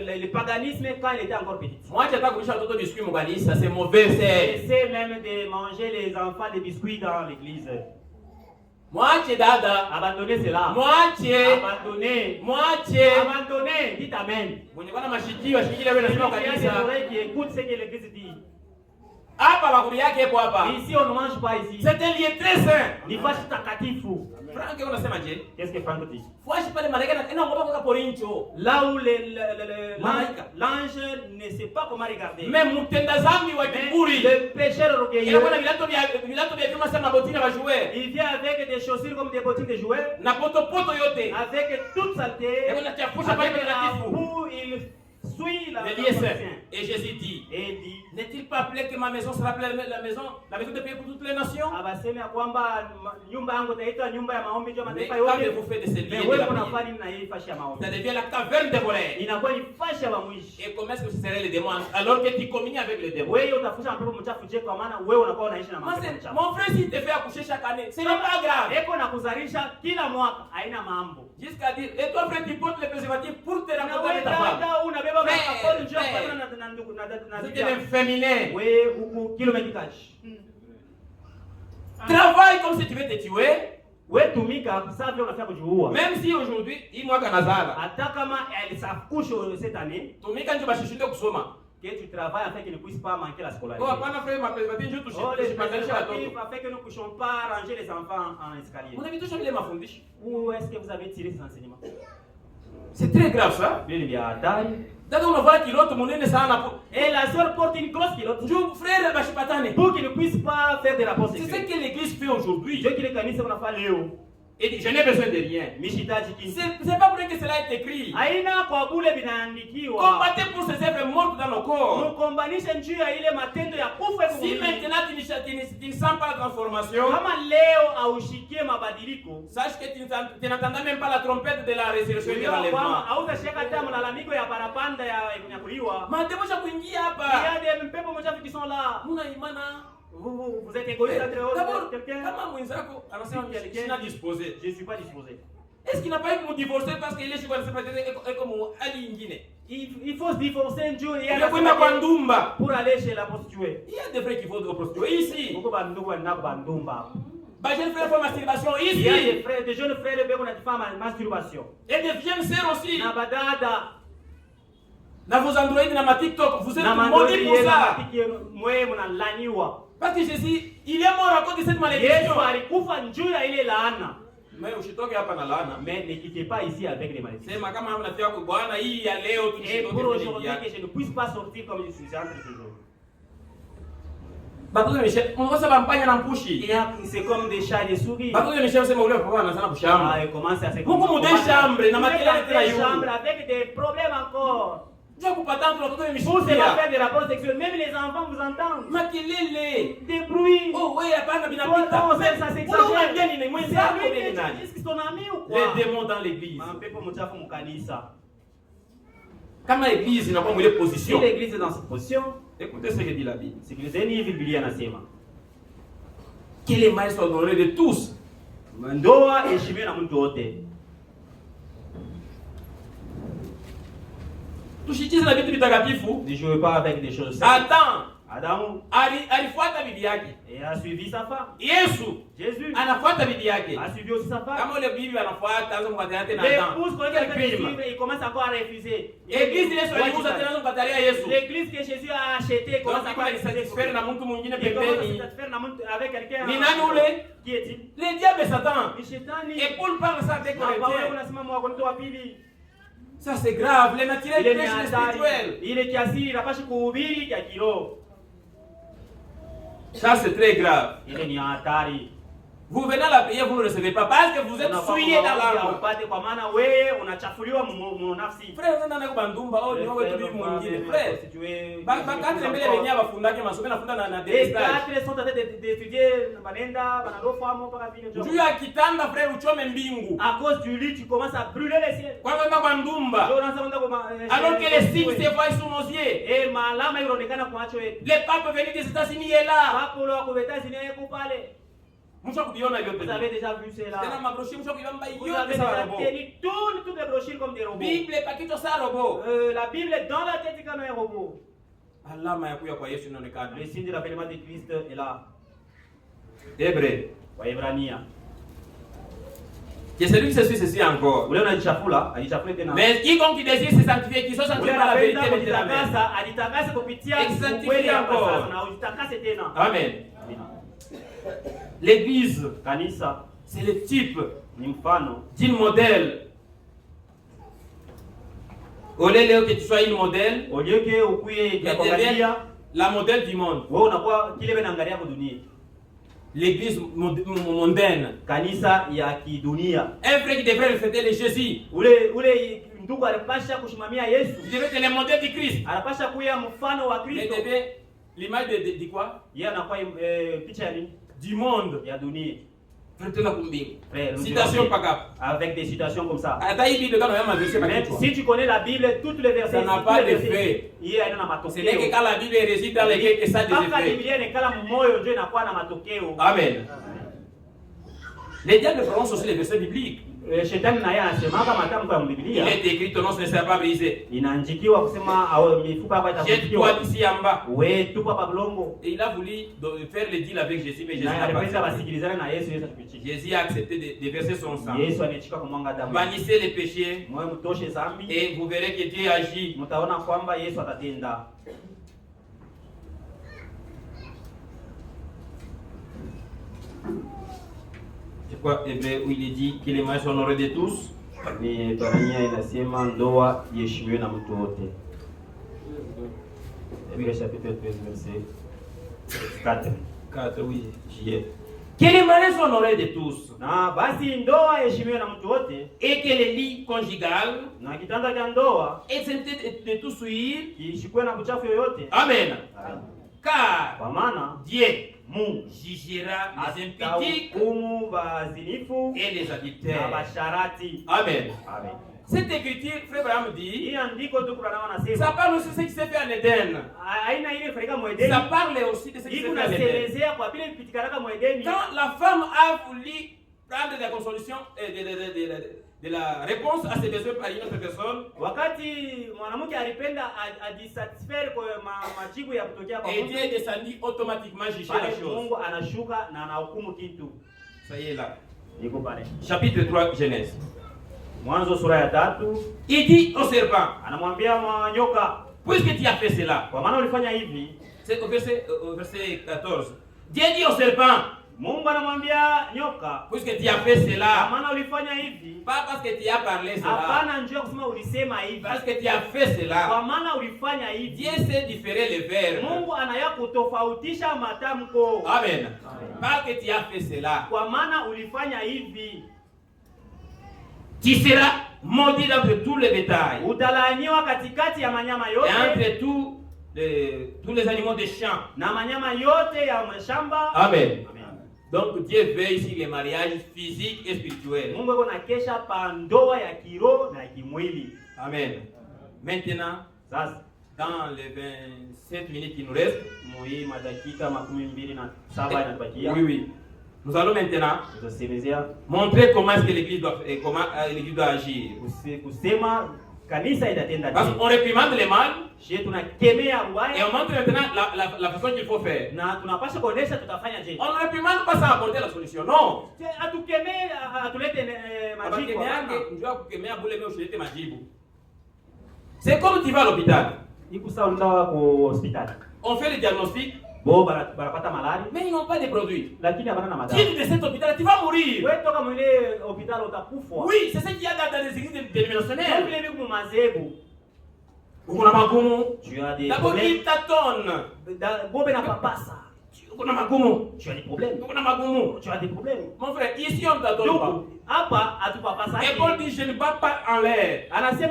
le paganisme quand elle était encore petite. Moi, je c'est mauvais. C'est même de manger les enfants des biscuits dans l'église. Moitié dada, abandonnez cela. Moitié, abandonnez. Moitié, abandonnez. Dites amen. Vous n'avez pas machiki, machiki, il y a des oreilles qui écoutent ce que l'église dit. Ici, on ne mange pas ici. C'est un lieu très saint. Qu'est-ce que Franck dit? Là où l'ange ne sait pas comment regarder. Le pécheur orgueilleux, il vient avec des chaussures comme des bottines de jouets, avec toute saleté, il suit la et Jésus dit, n'est-il pas appelé que ma maison sera appelée la maison de paix pour toutes les nations? Mais quand vous faites de ces liens de la prière, ça devient la caverne de colère. Et comment est-ce que ce serait les démons alors que tu communies avec les démons? Mon frère, s'il te fait accoucher chaque année, ce n'est pas grave. Jusqu'à dire, et toi frère, tu portes les préservatifs pour te rencontrer ta femme. C'est un féminin. Travaille comme si tu veux te tuer. Même si aujourd'hui, il m'a canazala. Elle s'accouche cette année. Que tu travailles afin qu'il ne puisse pas manquer la scolarité. Afin que nous ne puissions pas ranger les enfants en escalier. Où est-ce que vous avez tiré ces enseignements? C'est très grave ça. Et la soeur porte une grosse culotte pour qu'il ne puisse pas faire des rapports sexuels. C'est ce que l'église fait aujourd'hui. Et je n'ai besoin de rien. C'est pas pour que cela est écrit. Combattez pour ces œuvres mortes dans nos corps. Si maintenant tu ne sens pas la transformation, sache que tu n'entends même pas la trompette de la résurrection et de l'enlèvement. Vous êtes égoïste entre eux. Je ne suis pas disposé. Est-ce qu'il n'a pas eu pour divorcer parce qu'il est chez comme Ali Ngine? Il faut se divorcer un jour pour aller chez la prostituée. Il y a des frères qui vont de prostituer ici. Beaucoup de jeunes frères font masturbation ici. Il y a des jeunes frères qui font masturbation. Et des vieilles sœurs aussi. Dans vos Android, dans ma TikTok, vous êtes maudits pour ça. Parce que Jésus, il est mort à cause de cette malédiction. Mais mais ne quittez pas ici avec les malédictions. Et pour aujourd'hui que je ne puisse pas sortir comme je suis entre toujours. C'est comme des chats et des souris. Ah, commence à se chambre avec des problèmes encore. Vous pas faire des rapports sexuels, même les enfants vous entendent. Des bruits. Oh oui, ça s'exagère. Est-ce que ton ami ou quoi? Les démons dans l'église. Quand l'église n'a pas de position. Si l'église est dans cette position, écoutez ce que dit la Bible. C'est que les ennemis Biblia nasema. Que les mailles soient honorées de tous. Ndoa heshimiwe na mtu wote. Tushikize na vitu vitakatifu. Ne jouez pas avec des choses. Adamu alifuata bibi yake. Et a suivi sa femme. Jésus anafuata bibi yake. A suivi aussi sa femme. Kama ile bibi anafuata anza kumkatalia tena Adam. Il commence encore à refuser. Église ile sio yuza tena anza kumkatalia Yesu. L'église que Jésus a acheté commence encore à se satisfaire na mtu mwingine pembeni. Avec quelqu'un. Ni nani ule? Qui est-il? Le diable et Satan. Ni shetani. Et Paul parle ça avec Corinthiens. Unasimama Wakorintho wa pili. Ça c'est grave, les naturels prêchent spirituel. Il est kiasiri inapaswa kuhubiri ya kiroho. Ça c'est très grave. Il est ni hatari. Vous venez à la prière, vous ne recevez pas parce que vous êtes souillé dans l'âme. Kwa maana wewe unachafuliwa nafsi. Frère, nenda kubandumba au ni wewe tu mwingine. Frère, bakati mbele wenyewe bafundake masomo na funda na des quatre sont en train d'étudier banenda banalofa mo mpaka vile njoo. Juu ya kitanda frère uchome mbingu. À cause du lit tu commences à brûler les cieux. Kwa nenda kubandumba. Alors que les signes se voient sur nos yeux. Malama inaonekana kwa macho yetu. Le pape venu des États-Unis est là. Pape lo kwa États-Unis yuko pale. Vous avez déjà vu cela. Vous avez déjà tenu toutes les brochures comme des robots. Bible la Bible dans la tête comme un robot. Le signe de l'avènement de Christ est là. Hébreu. Waebrania. C'est celui qui se suit ceci encore. Mais quiconque qui désire se sanctifier, qui soit sanctifié par la vérité, sanctifié encore. Amen. L'église, kanisa, c'est le type d'un modèle. Au lieu que tu sois une modèle, au lieu que la modèle du monde. L'église mondaine, kanisa ya kidunia. Un frère qui devrait refléter le Jésus. Ndugu alipasha kushimamia Yesu. Il devait être le modèle du Christ. Anapasha kuwa mfano wa Kristo. Il devait l'image de quoi? Yeye anakuwa picha ya nini? Du monde. Ya dunia. Frère, citation pas cap. Avec des citations comme ça. Si tu connais la Bible, toutes les versets, ça n'a pas d'effet. Ce n'est que quand la Bible réside dans les cœurs que ça a des effets. Amen. Les diables prononcent aussi les versets bibliques. Il est écrit ton nom ne sera pas brisé. Jette-toi d'ici en bas. Et il a voulu faire le deal avec Jésus, mais Jésus n'a pas accepté. Jésus a accepté de verser son sang. Bannissez les péchés et vous verrez que Dieu agit. C'est quoi Hébreu où il est dit que les mains sont honorées de tous? Inasema ndoa iheshimiwe na mtu wote. Hébreu chapitre 13 verset 4. 4 oui, j'y ai. Que les mariés soient honorés de tous. Na basi ndoa iheshimiwe na mtu wote. Et que les lits conjugales na kitanda cha ndoa exemptés de tout souillure ishikwe na uchafu yoyote. Amen. Car kwa maana Dieu Mungu jugera les impudiques et les adultères. Amen. Amen. Cette écriture, frère Abraham dit, ça parle aussi de ce qui s'est fait en Éden. Ça parle aussi de ce qui s'est fait en Éden. Quand la femme a voulu prendre des consolutions, de la réponse à ses besoins par une autre personne. Wakati mwanamke alipenda ajisatisfaire kwa majibu ya kutokea kwa Et Mungu, Dieu est descendu automatiquement juger la chose. Mungu anashuka na anahukumu kitu. Ça y est là. Iko pale. Chapitre 3 Genèse. Mwanzo sura ya 3. Il dit au serpent, anamwambia nyoka, puisque tu as fait cela. Kwa maana ulifanya hivi. C'est au verset 14. Dieu dit au serpent, Mungu anamwambia nyoka, puisque tu as fait cela. Kwa maana ulifanya hivi. Pas parce que tu as parlé cela. Hapana, njoo kusema ulisema hivi. Parce que tu as fait cela. Kwa maana ulifanya hivi. Dieu sait différer les verbes. Mungu anaya kutofautisha matamko. Amen. Parce que tu as fait cela. Kwa maana ulifanya hivi. Tu seras maudit entre tous les bétails. Utalaaniwa katikati ya manyama yote. Et entre tous les animaux des champs. Na manyama yote ya mashamba. Amen. Donc Dieu veille sur les mariages physiques et spirituels. Mungu yuko na kesha pa ndoa ya kiroho na kimwili. Amen. Maintenant, sasa dans les 27 minutes qui nous restent, oui, nous allons maintenant montrer comment est-ce que l'église doit agir. Parce qu'on réprimande les mal et on montre maintenant la façon qu'il faut faire. On ne réprimande pas sans apporter la solution, non. C'est comme tu vas à l'hôpital. On fait le diagnostic. Mais ils n'ont pas de produits. Si tu es de cet hôpital, tu vas mourir. Oui, c'est ce qu'il y a dans les églises dénominationnelles. Tu as des d'abord, problèmes. ils tâtonnent. Tu as des problèmes. Tu as des problèmes. Mon frère, ici on t'attend pas. Et Paul dit, je ne bats pas en l'air. Je sais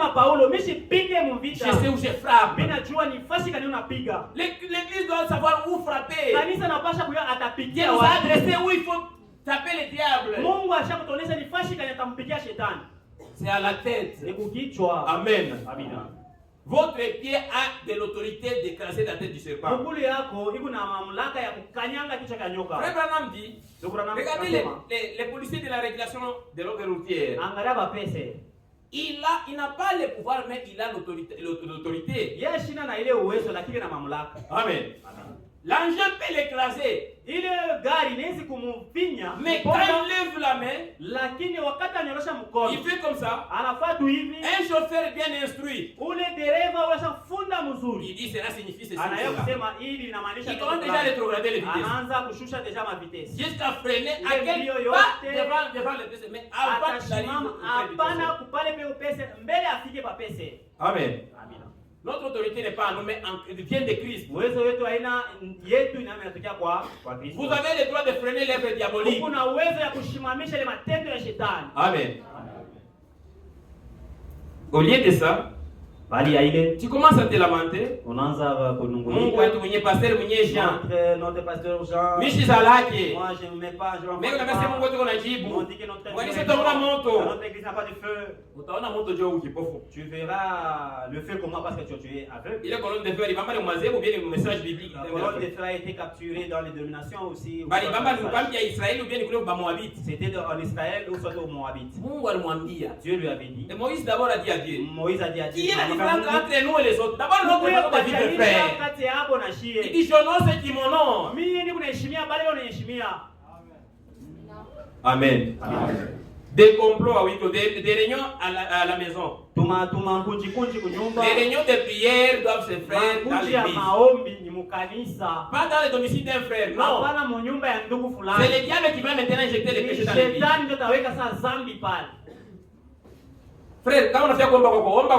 où je frappe. L'église doit savoir où frapper. Il nous a adressé où il faut taper le diable. C'est à la tête. Amen. Votre pied a de l'autorité d'écraser la tête du serpent. Frère Branham dit, regardez les policiers de la régulation de l'ordre routier. Il n'a pas le pouvoir, mais il a l'autorité. Amen. L'engin peut l'écraser. Mais quand il lève la main, il fait comme ça. Un chauffeur bien instruit. Il dit cela signifie ceci. Il commence déjà à rétrograder les vitesses. Jusqu'à freiner à quel pas devant les PC, mais avant d'arriver. Amen. Notre autorité n'est pas à nous, mais elle vient de Christ. Vous avez le droit de freiner l'œuvre diabolique. Amen. Au lieu de ça, tu commences à te lamenter. Mungu wetu mwenye pasteur mwenye Jean. Mishi zalake. Moi je me mets pas, je mais unasema Mungu wetu kunajibu. Mwani sitaona moto. Notre église n'a pas de feu. Utaona moto jo ukipofu. Tu verras le feu comment parce que tu es aveugle. Ile colonne de feu ilibamba le mwazebu bien le message biblique. La colonne de feu a été capturée dans les dénominations aussi. Bali bamba ni kambi ya Israeli ou bien kule ba Moabit. C'était en Israël ou soit au Moabit. Mungu alimwambia. Dieu lui avait dit. Et Moïse d'abord a dit à Dieu. Moïse a dit à Dieu. Il y a la différence entre nous et les autres. D'abord notre façon de vivre frère. Il dit j'honore ceux qui m'honorent. Amen. Des complots, oui, des réunions à la maison. Les réunions de prière doivent se faire dans l'église. Pas dans le domicile d'un frère, non. C'est le diable qui va maintenant injecter les péchés dans l'église. Frère, quand on a fait combat, on va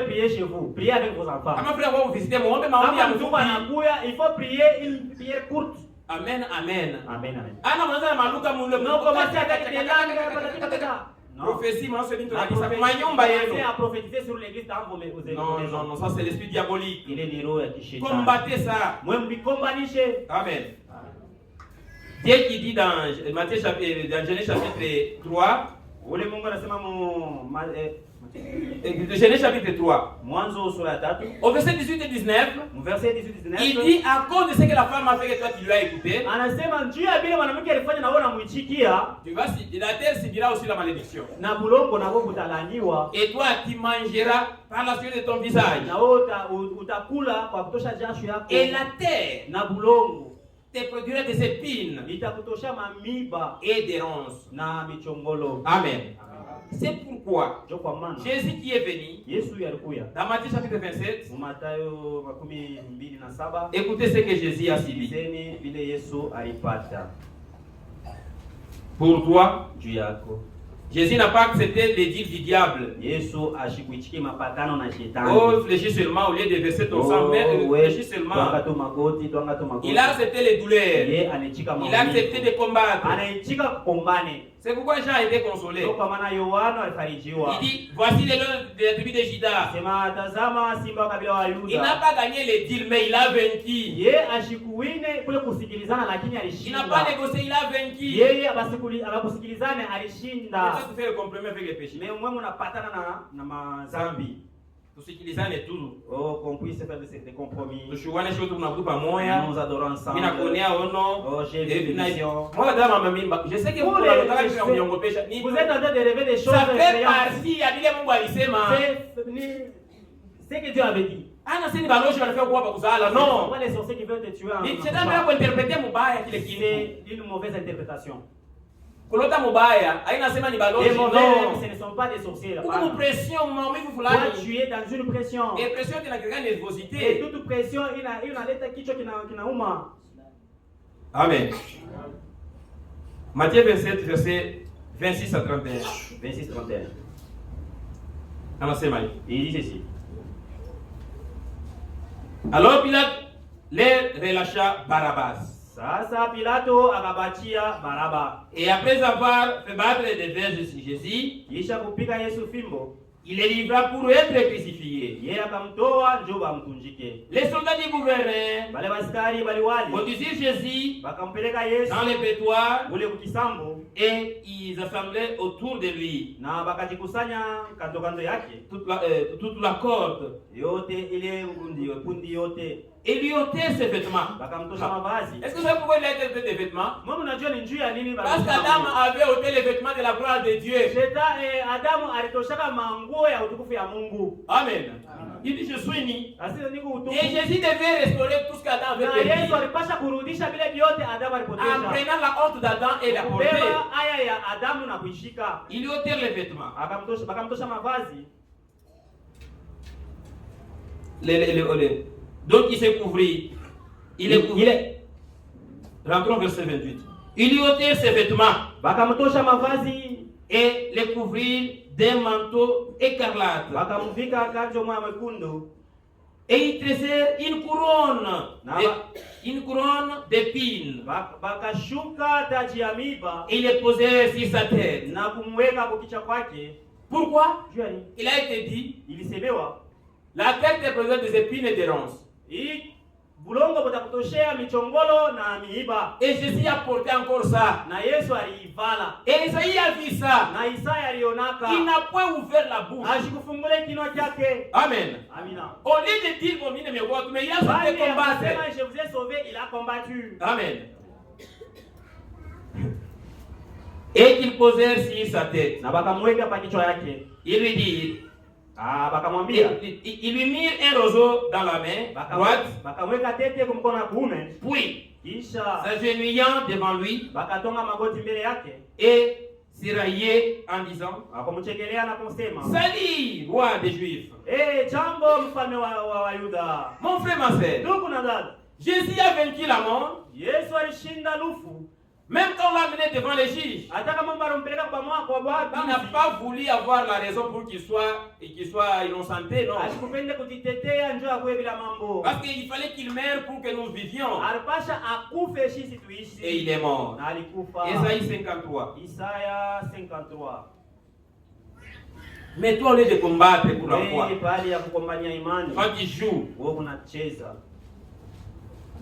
prier chez vous. Priez avec vos enfants. Il faut prier une prière courte. Amen, amen. Amen, amen. Prophétie, moi, c'est à prophétiser sur l'église dans vos maisons. Non, ça c'est l'esprit diabolique. Il est l'héros qui combattez ça. Amen. Dieu qui dit dans Genèse chapitre 3, Genèse chapitre 3. Mwanzo sura ya 3. Au verset 18 et 19. Verset 18-19. Il dit à cause de ce que la femme a fait que toi tu lui as écouté. Anasema njoo ya vile mwanamke alifanya na wewe unamuichikia. Tu vas la terre subira aussi la malédiction. Na bulongo na wewe utalaniwa. Et toi tu mangeras par la suite de ton visage. Na wewe utakula kwa kutosha jasho yako. Et la terre na bulongo te produira des épines. Itakutosha mamiba et des ronces. Na michongolo. Amen. C'est pourquoi Jésus qui est venu dans Matthieu chapitre 27, écoutez ce que Jésus a subi. Pour toi, Jésus n'a pas accepté les dires du diable. Oh, réfléchis seulement au lieu de verser ton sang, mais réfléchis seulement. Il a accepté les douleurs. Il a accepté de combattre. C'est pourquoi Jean a été consolé. Il dit, voici les lions de la tribu de Juda. Il n'a pas gagné les deals, mais il a vaincu. Il n'a pas négocié, il a vaincu. Tu fais le compromis avec les péchés. Tusikilizane tu. Oh, qu'on puisse faire des compromis. Tushuane shoto tunakupa moya. Nous adorons ensemble. Mimi nakonea ono. Oh, j'ai vu vision. Moi dama mamimba. Je sais que vous nataka kuniongopesha. Vous êtes en train de rêver des choses. Ça fait partie ya vile Mungu alisema. C'est que Dieu avait dit. Ana sini baloshi wanafika kuwa kuzala. Non. Moi les sorciers qui veulent te tuer. Ni shetani yako interpréter mubaya kile kile. Une mauvaise interprétation. Kulota mubaya, haina sema ni balozi. Les mauvais, ce ne sont pas des sorciers. Kuna pression, maumivu fulani. Toi, tu es dans une pression. Et pression inakuwa nervosité. Et toute pression inaleta kichwa kinauma. Amen. Matthieu 27 verset 26 à 31. 26-31. Anasema, il dit ceci. Alors Pilate les relâcha Barabbas. Sasa Pilato akabachia Baraba. Et après avoir fait battre des vers de Jésus, kisha kupika Yesu fimbo, il les livra pour être crucifié. Yeye akamtoa njoo bamtunjike. Les soldats du gouverneur, wale askari waliwali, conduisirent Jésus bakampeleka Yesu dans le prétoire ule kukisambo, et ils assemblaient autour de lui. Na bakajikusanya kando kando yake, toute la corde yote ile kundi yote. Et lui ôtait ses vêtements. Est-ce que vous savez pourquoi il a été ôté des vêtements? Parce qu'Adam avait ôté les vêtements de la gloire de Dieu. Amen. Il dit, je suis ni. Et Jésus devait restaurer tout ce qu'Adam avait perdu. En prenant la honte d'Adam et la porter. Il lui ôtait les vêtements. Donc il s'est couvri. Rentrons verset 28. Il lui ôtait ses vêtements et les couvrir d'un manteau écarlate. Et il tressait une couronne d'épines. Et il les posait sur sa tête. Pourquoi? Il a été dit, la tête est posée des épines et des ronces. Et Jésus a porté encore ça. Et Isaïe a vu ça. Il n'a point ouvert la bouche. Amen. Au lieu de dire bon, mais il a sauvé combattre. Je vous ai sauvé, il a combattu. Amen. Et qu'il posait sur sa tête. Il lui dit, il lui mit un roseau dans la main droite, puis s'agenouillant devant lui et s'éraillait en disant, salut, roi des Juifs. Mon frère, ma sœur, Jésus a vaincu la mort. Même quand on l'a mené devant les juges, il n'a pas voulu avoir la raison pour qu'il soit innocenté, non. Parce qu'il fallait qu'il meure pour que nous vivions. Et il est mort. Isaïe 53. Mais toi, au lieu de combattre pour la foi, quand tu joues,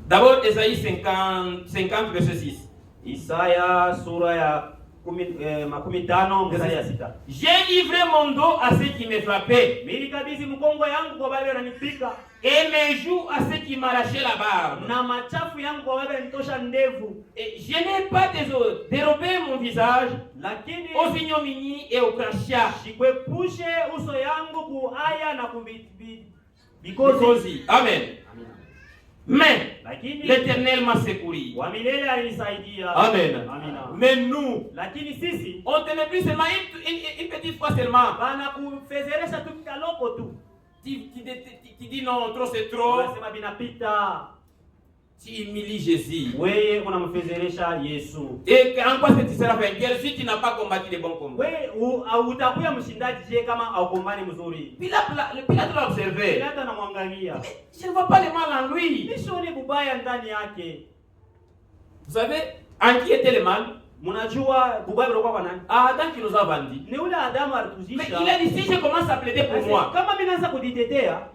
d'abord Isaïe 50 verset 6. Isaya sura ya 15 mstari ya 6. J'ai livré mon dos à ceux qui me frappaient. Nilikabidhi mkongo yangu kwa wale wananipika. Et mes joues à ceux qui m'arrachaient la barbe. Na machafu yangu kwa wale wanitosha ndevu. Et je n'ai pas dérobé mon visage lakini aux ignominies et aux crachats. Sikwepushe uso yangu kuaya na bikozi. Amen. Mais lakini l'Éternel m'a secouru. Wa milele alinisaidia. Amen. Amina. Mais nous, lakini sisi on te met plus seulement une petite fois seulement. Bana kufezeresha tu kaloko tu. Tu dis non, trop c'est trop. Unasema binapita. Tu humilies Jésus. Wewe unamfezeresha Yesu. Et en quoi tu seras vainqueur si tu n'as pas combattu les bons combats? Wewe utakuwa mshindaji je kama haukombani mzuri? Pilate l'a observé. Pilate anamwangalia. Je ne vois pas le mal en lui. Nisione bubaya ndani yake. Vous savez, en qui était le mal? Mnajua bubaya ulikuwa kwa nani? Adam qui nous a vendus. Ni ule Adamu alituzisha. Mais il a dit si je commence à plaider pour moi, kama mimi naanza kujitetea,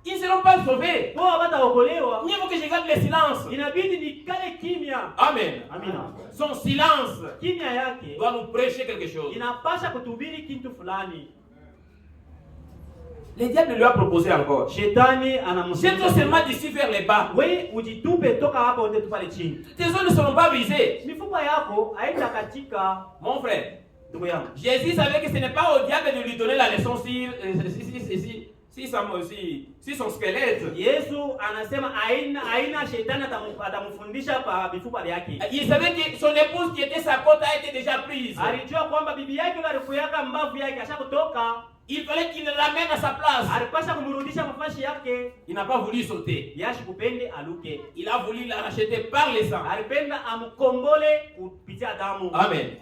ils ne seront pas sauvés. Wao wataokolewa. Il faut que je garde le silence. Inabidi nikale kimya. Amen. Amina. Son silence, kimya yake, doit nous prêcher quelque chose. Inapasha kutuhubiri kitu fulani. Le diable lui a proposé encore. Shetani anamsema. Je dois seulement d'ici vers les bas. Wewe ujitupe toka hapa uende tu pale chini. Tes os ne seront pas brisés. Mifupa yako haita katika. Mon frère, ndugu yangu. Jésus savait que ce n'est pas au diable de lui donner la leçon si son squelette. Yesu anasema aina shetani atamfundisha pa mifupa yake. Il savait que son épouse qui était sa côte a été déjà prise. Alijua kwamba bibi yake yule alikuweka mbavu yake ashakutoka. Il fallait qu'il le ramène à sa place. Alipasha kumrudisha mafasi yake. Il n'a pas voulu sauter. Yashi kupende aluke. Il a voulu la racheter par le sang. Alipenda amkombole kupitia damu. Amen.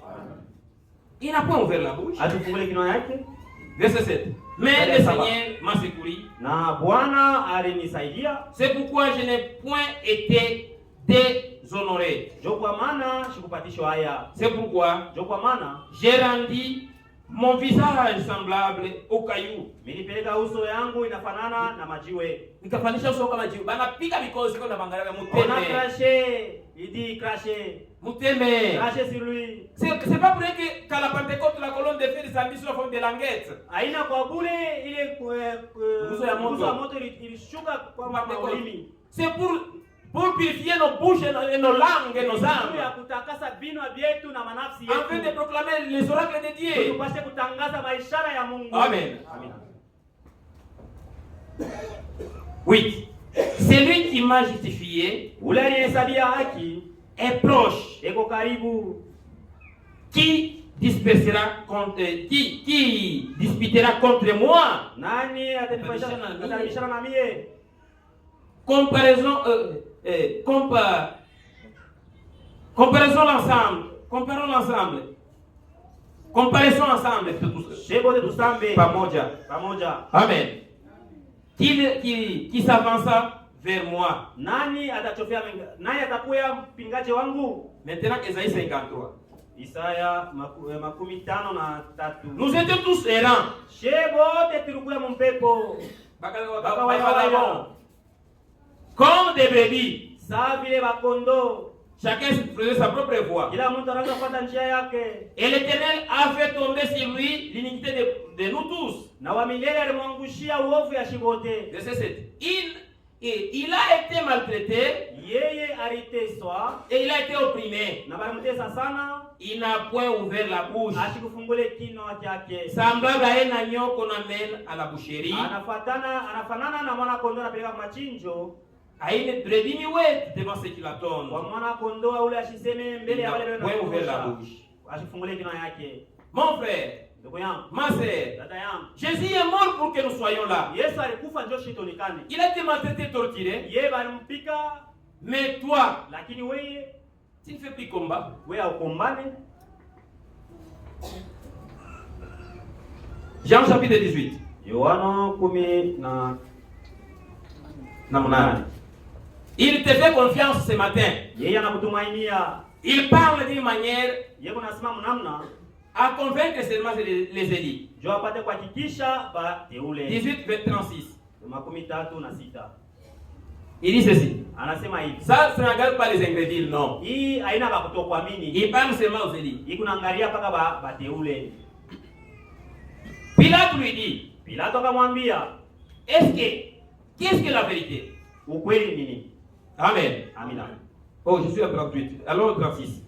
Il n'a pas ouvert la bouche. Atufungule kinywa yake. Verset 7. Mais le Seigneur m'a secouru. Na Bwana alinisaidia. C'est pourquoi je n'ai point été déshonoré. Kwa maana sikupatishwa haya. C'est pourquoi kwa maana j'ai rendu mon visage semblable au caillou. Nilipeleka uso yangu inafanana na majiwe. Nikafanisha uso kama majiwe. Bana piga mikozi kwa bangalia muteme. On a craché, il dit craché. Muteme. Craché sur lui. C'est pas pour rien que quand la Pentecôte la colonne de feu descendit sur la forme de languette. Aina kwa bure ile uso ya moto ilishuka kwa maulimi. C'est pour purifier nos bouches et nos langues et nos âmes. Afin de proclamer les oracles de Dieu. Amen. Oui. Celui qui m'a justifié est proche. Qui disputera contre moi? Comparaison l'ensemble. Comparons l'ensemble. Comparaison ensemble. Pamoja. Amen. Qui s'avança vers moi. Nani atakuya mpingaji wangu? Maintenant Isaïe 53. Isaya 53. Nous étions tous errants. Shebote tulikuwa mpepo. Comme des brebis. Chacun faisait sa propre voie. Et l'Éternel a fait tomber sur lui l'iniquité de nous tous. Verset 7. Il a été maltraité. Et il a été opprimé. Il n'a point ouvert la bouche. Semblable à un agneau qu'on amène à la boucherie. À une brebis muette devant ceux qui l'attendent. Il n'a point ouvert la bouche. Mon frère, ma sœur, Jésus est mort pour que nous soyons là. Il a été maltraité, torturé. Mais toi, tu ne fais plus combat. Jean chapitre 18. Il te fait confiance ce matin. Il parle d'une manière à convaincre seulement les élites. 18, 36. Il dit ceci. Anasema hivi. Ça ne regarde pas les ingrédients, non. Hii haina pa kutokuamini. Il parle seulement aux élites. Hii kunaangalia paka bateule. Pilate lui dit. Pilato akamwambia, qu'est-ce que la vérité? Ukweli nini? Amen. Amina. Oh, je suis à 38. Alors 36.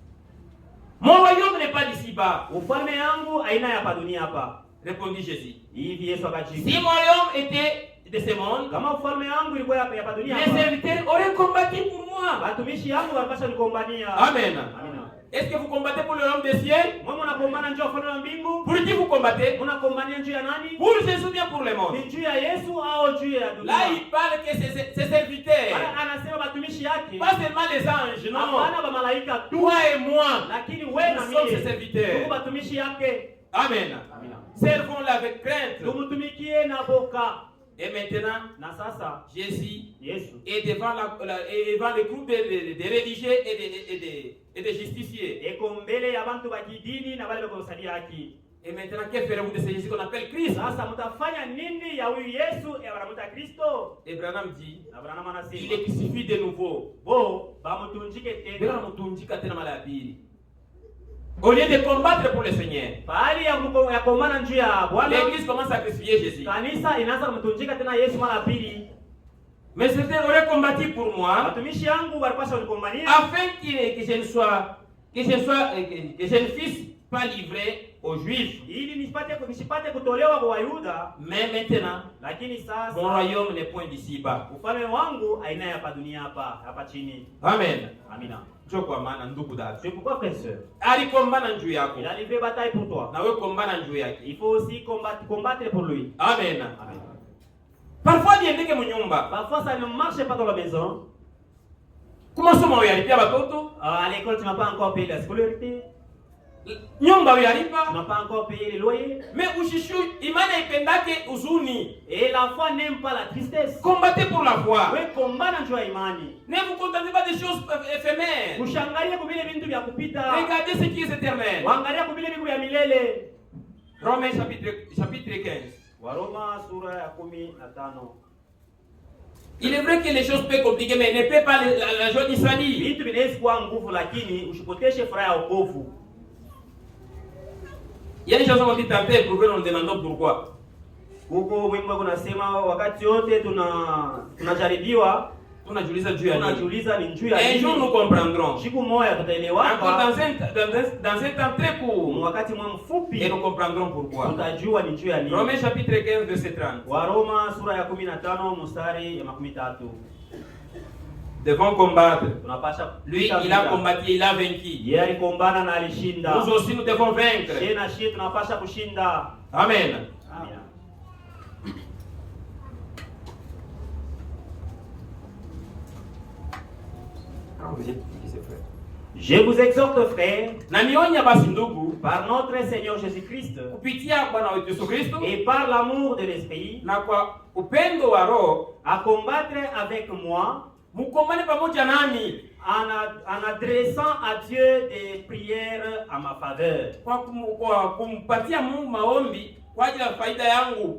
Mon royaume n'est pas d'ici-bas. Ufalme yangu haina ya dunia hapa. Répondit Jésus. Hivi Yesu akajibu. Si mon royaume était de ce monde, kama ufalme yangu ilikuwa ya dunia hapa, mes serviteurs auraient combattu pour moi. Watumishi yangu walipaswa nikombania. Amen. Amina. Est-ce que vous combattez pour le royaume des cieux? Mwe mnakombana njoo ufalme wa mbingu? Pour qui vous combattez? Mnakombania njoo ya nani? Pour Jésus ou bien pour le monde? Ni njoo ya Yesu au njoo ya dunia? Là, il parle que ses serviteurs. Anasema watumishi yake. Pas seulement les anges, non. Hapana ba malaika tu. Toi et moi. Lakini wewe na nous sommes ses mimi. serviteurs. Tuko watumishi yake. Amen. Amina. Servons-le avec crainte. Tumtumikie na boka. Et maintenant, na sasa Jésus Yesu est devant le groupe de religieux et de justiciers. eko mbele ya bantu ba kidini na wale wakosalia haki. Et maintenant, que ferez-vous de ce Jésus qu'on appelle Christ? Sasa mtafanya nini ya huyu Yesu wanamuita Kristo? Abraham dit, Abraham anasema il est crucifié de nouveau. Bo bamutunjike tena. Bela mutunjika tena mara ya pili. Au lieu de combattre pour le Seigneur, bali ya komana njoo ya Bwana, l'église commence à crucifier Jésus. Kanisa inaanza kumtunjika tena Yesu mara pili. Mais c'était aurait combattu pour moi, watumishi yangu walipaswa kunikombania, afin que je ne fisse pas livré aux Juifs. ili nisipate kutolewa kwa Wayuda. Mais maintenant, lakini sasa mon royaume n'est point d'ici-bas. Ufalme wangu haina ya dunia hapa chini. Amen. Amina. Chokwa maana ndugu dada. C'est pourquoi frère sœur, alikombana njuu yako. Il a livré bataille pour toi. Na wewe kombana njuu yake. Il faut aussi combattre pour lui. Amen. Amen. Parfois biendeke munyumba. Parfois ça ne marche pas dans la maison. Comment soma uyalipia watoto? À l'école tu n'as pas encore payé la scolarité. Nyumba uyalipa? Tu n'as pas encore payé les loyers. Mais ushishu imani haipendake huzuni. Et la foi n'aime pas la tristesse. Combattez pour la foi. Oui, combana njoo imani. Ne vous contentez pas des choses éphémères. Ushangalie kubile bintu vya kupita. Regardez ce qui est éternel. Waangalia kubile bintu vya milele. Romains chapitre 15. Waroma sura ya 15. Il est vrai que les choses peuvent compliquer, mais ne paie pas la joie d'Israël. Vitu vinaweza kuwa nguvu lakini usipoteshe furaha ya wokovu. Il y a des gens qui ont dit tenter éprouver en demandant pourquoi. Huko wimbo kunasema wakati wote tunajaribiwa, tunajiuliza juu ya nini? Tunajiuliza ni juu ya nini? Un jour nous comprendrons. Siku moja tutaelewa. Encore dans un temps très court. Wakati mfupi. Et nous comprendrons pourquoi. Tutajua ni juu ya nini. Romains chapitre 15 verset 30. Waroma sura ya 15 mstari ya 13. Devons combattre. Lui, il a combattu, il a vaincu. Nous aussi, nous devons vaincre. Amen. Amen. Je vous exhorte, frères, par notre Seigneur Jésus-Christ et par l'amour de l'Esprit, à combattre avec moi en adressant à Dieu des prières à ma faveur.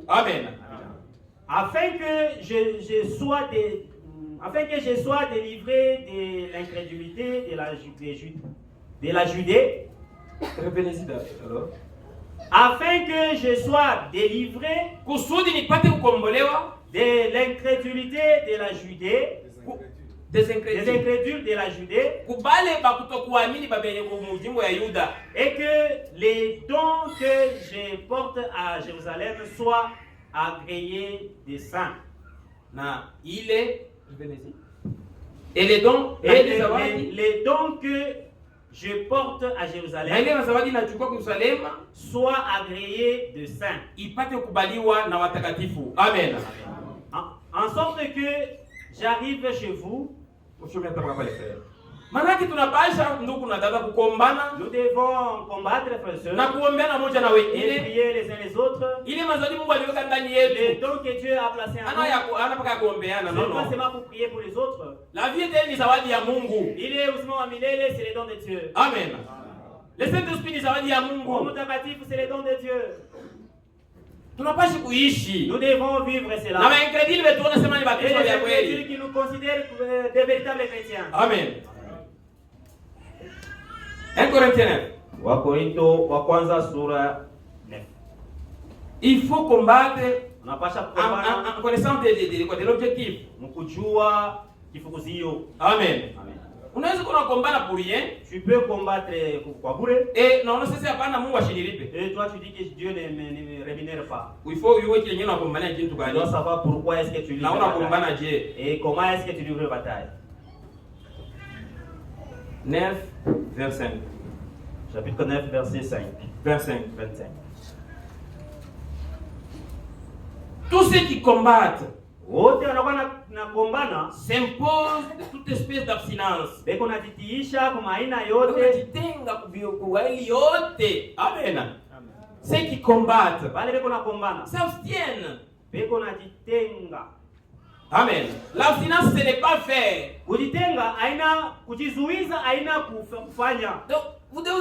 Amen. Afin que je sois délivré de l'incrédulité de la Judée. Afin que je sois délivré de l'incrédulité de la Judée. Des incrédules de la Judée, et que les dons que je porte à Jérusalem soient agréés des saints. Et les dons, les dons que je porte à Jérusalem soient agréés de saints. Amen. En sorte que j'arrive chez vous. Nous devons combattre, frères et sœurs, et prier les uns les autres. Les dons que Dieu a placés en nous, c'est pas seulement pour prier pour les autres. La vie éternelle, il est aussi milele, c'est les dons de Dieu. Amen. Le Saint-Esprit, c'est les dons de Dieu. Tunapaswa kuishi. Nous devons vivre cela. Na incrédule wetu wanasema ni Bakristo vya kweli. Ceux qui nous considèrent des véritables chrétiens. Amen. 1 Corinthiens 9. Wakorinto wa kwanza sura 9. Il faut combattre en connaissance de l'objectif. Mkujua kifukuzio. Amen. Unaweza kuna kombana pour rien. Tu peux combattre kwa bure. Et non, sasa hapana Mungu ashirilipe. Et toi tu dis que Dieu ne rémunère pas. Il faut yeye kile nyinyi unakombana kitu gani? Tu dois savoir pourquoi est-ce que tu livres. Na unakombana je? Et comment est-ce que tu livres la bataille? 9 verset 5. Chapitre 9 verset 5. 25. Tous ceux qui combattent wote wanakuwa na kombana s'impose de toute espèce d'abstinence. Beko najitiisha kwa aina yote. Unajitenga kwa ile yote. Amen. Ceux qui combattent wale beko na kombana s'abstiennent. Beko najitenga. Amen. L'abstinence ce n'est pas faire. Kujitenga aina kujizuiza aina kufanya. Donc vous devez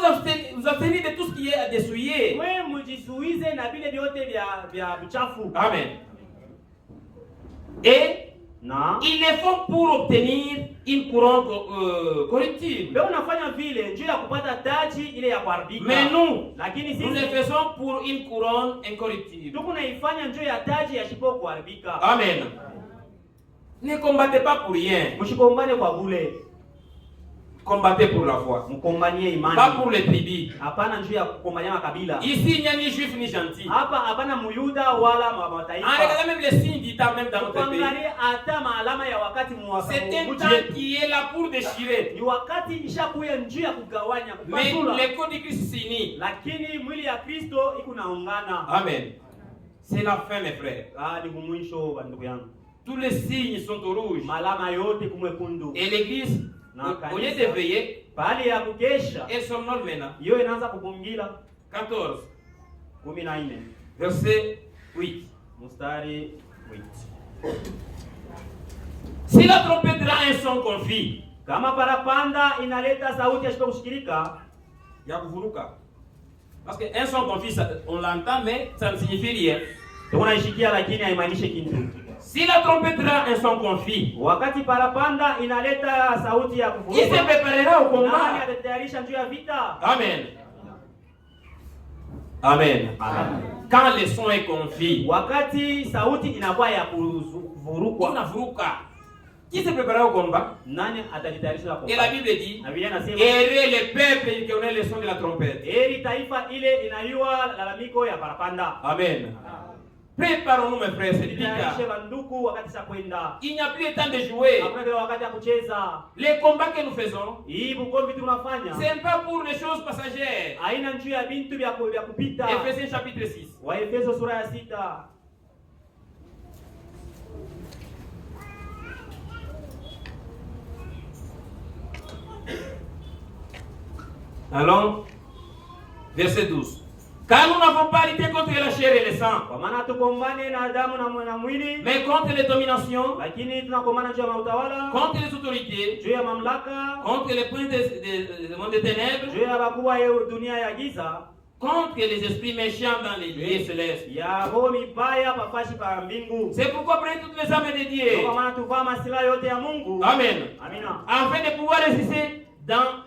vous abstenir de tout ce qui est à dessouiller. Wewe mjizuize na vile vyote vya uchafu. Amen. Et ils le font pour obtenir une couronne corruptible. Leo unafanya vile njoo ya kupata taji ile ya kuharibika. Mais nous, lakini sisi nous le faisons pour une couronne incorruptible. Tukunaifanya njoo ya taji ya shipo kuharibika. Amen. Ne combattez pas pour rien. Msikombane kwa bure. Combattez pour la foi. Mkombanie imani. Pas pour les tribus. Hapana njoo ya kukombania makabila. Ici, il n'y a ni juif ni gentil. Hapa hapana muyuda wala mataifa. Regardez même les signes du temps même dans notre pays. Angalia hata maalama ya wakati mwaka. C'est un temps qui est là pour déchirer. Ni wakati ishakuya njoo ya kugawanya kupasula. Mais le corps de Christ s'unit. Lakini mwili ya Kristo iko naungana. Amen. C'est la fin mes frères. Ni mwisho ndugu yangu. Tous les signes sont au rouge. Malama yote kumwekundu. Et l'église au lieu de veiller, bali ya kukesha, elle somnole maintenant. Yo inaanza kupungila. 14. 14. Verset 8. Mstari 8. Si la trompette rend un son confus, kama parapanda inaleta sauti ya kushikirika, ya kuvuruka. Parce que un son confus on l'entend mais ça ne signifie rien. Tunaishikia lakini haimaanishi kitu. Si la trompette rend un son confus, wakati parapanda inaleta sauti ya kuvuruka, il se préparera au combat. Nani atatayarisha njia ya vita? Amen. Amen. Amen. Quand le son est confus, wakati sauti inakuwa ya kuvuruka, inavuruka. Qui se préparera au combat? Nani atajitayarisha kwa combat? Et la Bible dit, heureux le peuple qui connaît le son de la trompette. Heri taifa ile inayua lalamiko ya parapanda. Amen. Préparons-nous mes frères, c'est il n'y a plus le temps de jouer. Les combats que nous faisons, c'est pas pour les choses passagères. Ephésiens chapitre 6. Allons, verset 12. Car nous n'avons pas lutté contre la chair et le sang, mais contre les dominations, contre les autorités, contre les princes du monde des ténèbres, contre les esprits méchants dans les lieux célestes. C'est pourquoi prenez toutes les âmes de Dieu. Amen. Afin de pouvoir résister dans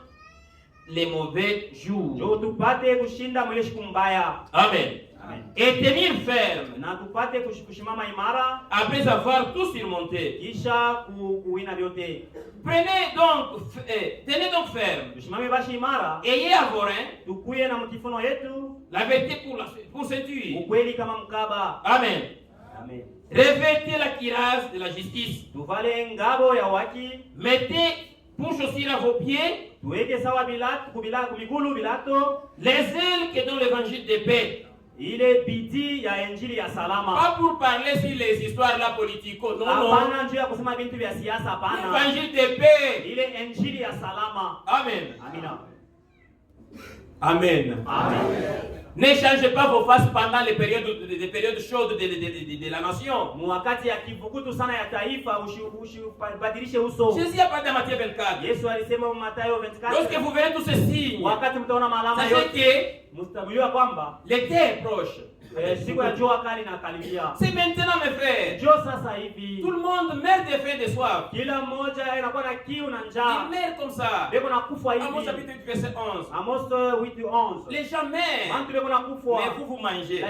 les mauvais jours. Amen. Et tenir ferme après avoir tout surmonté. Tenez donc ferme. Ayez à vos reins la vérité pour ceinture. Amen. Revêtez la cuirasse de la justice. Mettez pour chaussir à vos pieds les ailes que donnent l'évangile de paix. Pas pour parler sur les histoires là politiques, non, non. L'évangile de paix. Amen. Amen. Amen. Ne changez pas vos faces pendant les périodes chaudes de la nation. Jésus a parlé dans Matthieu 24. Lorsque vous verrez tous ces signes, sachez que l'été est proche. C'est maintenant, mes frères. Tout le monde meurt de faim et de soif. Il meurt comme ça. Amos chapitre 8 verset 11. Les gens meurent, mais vous mangez. Au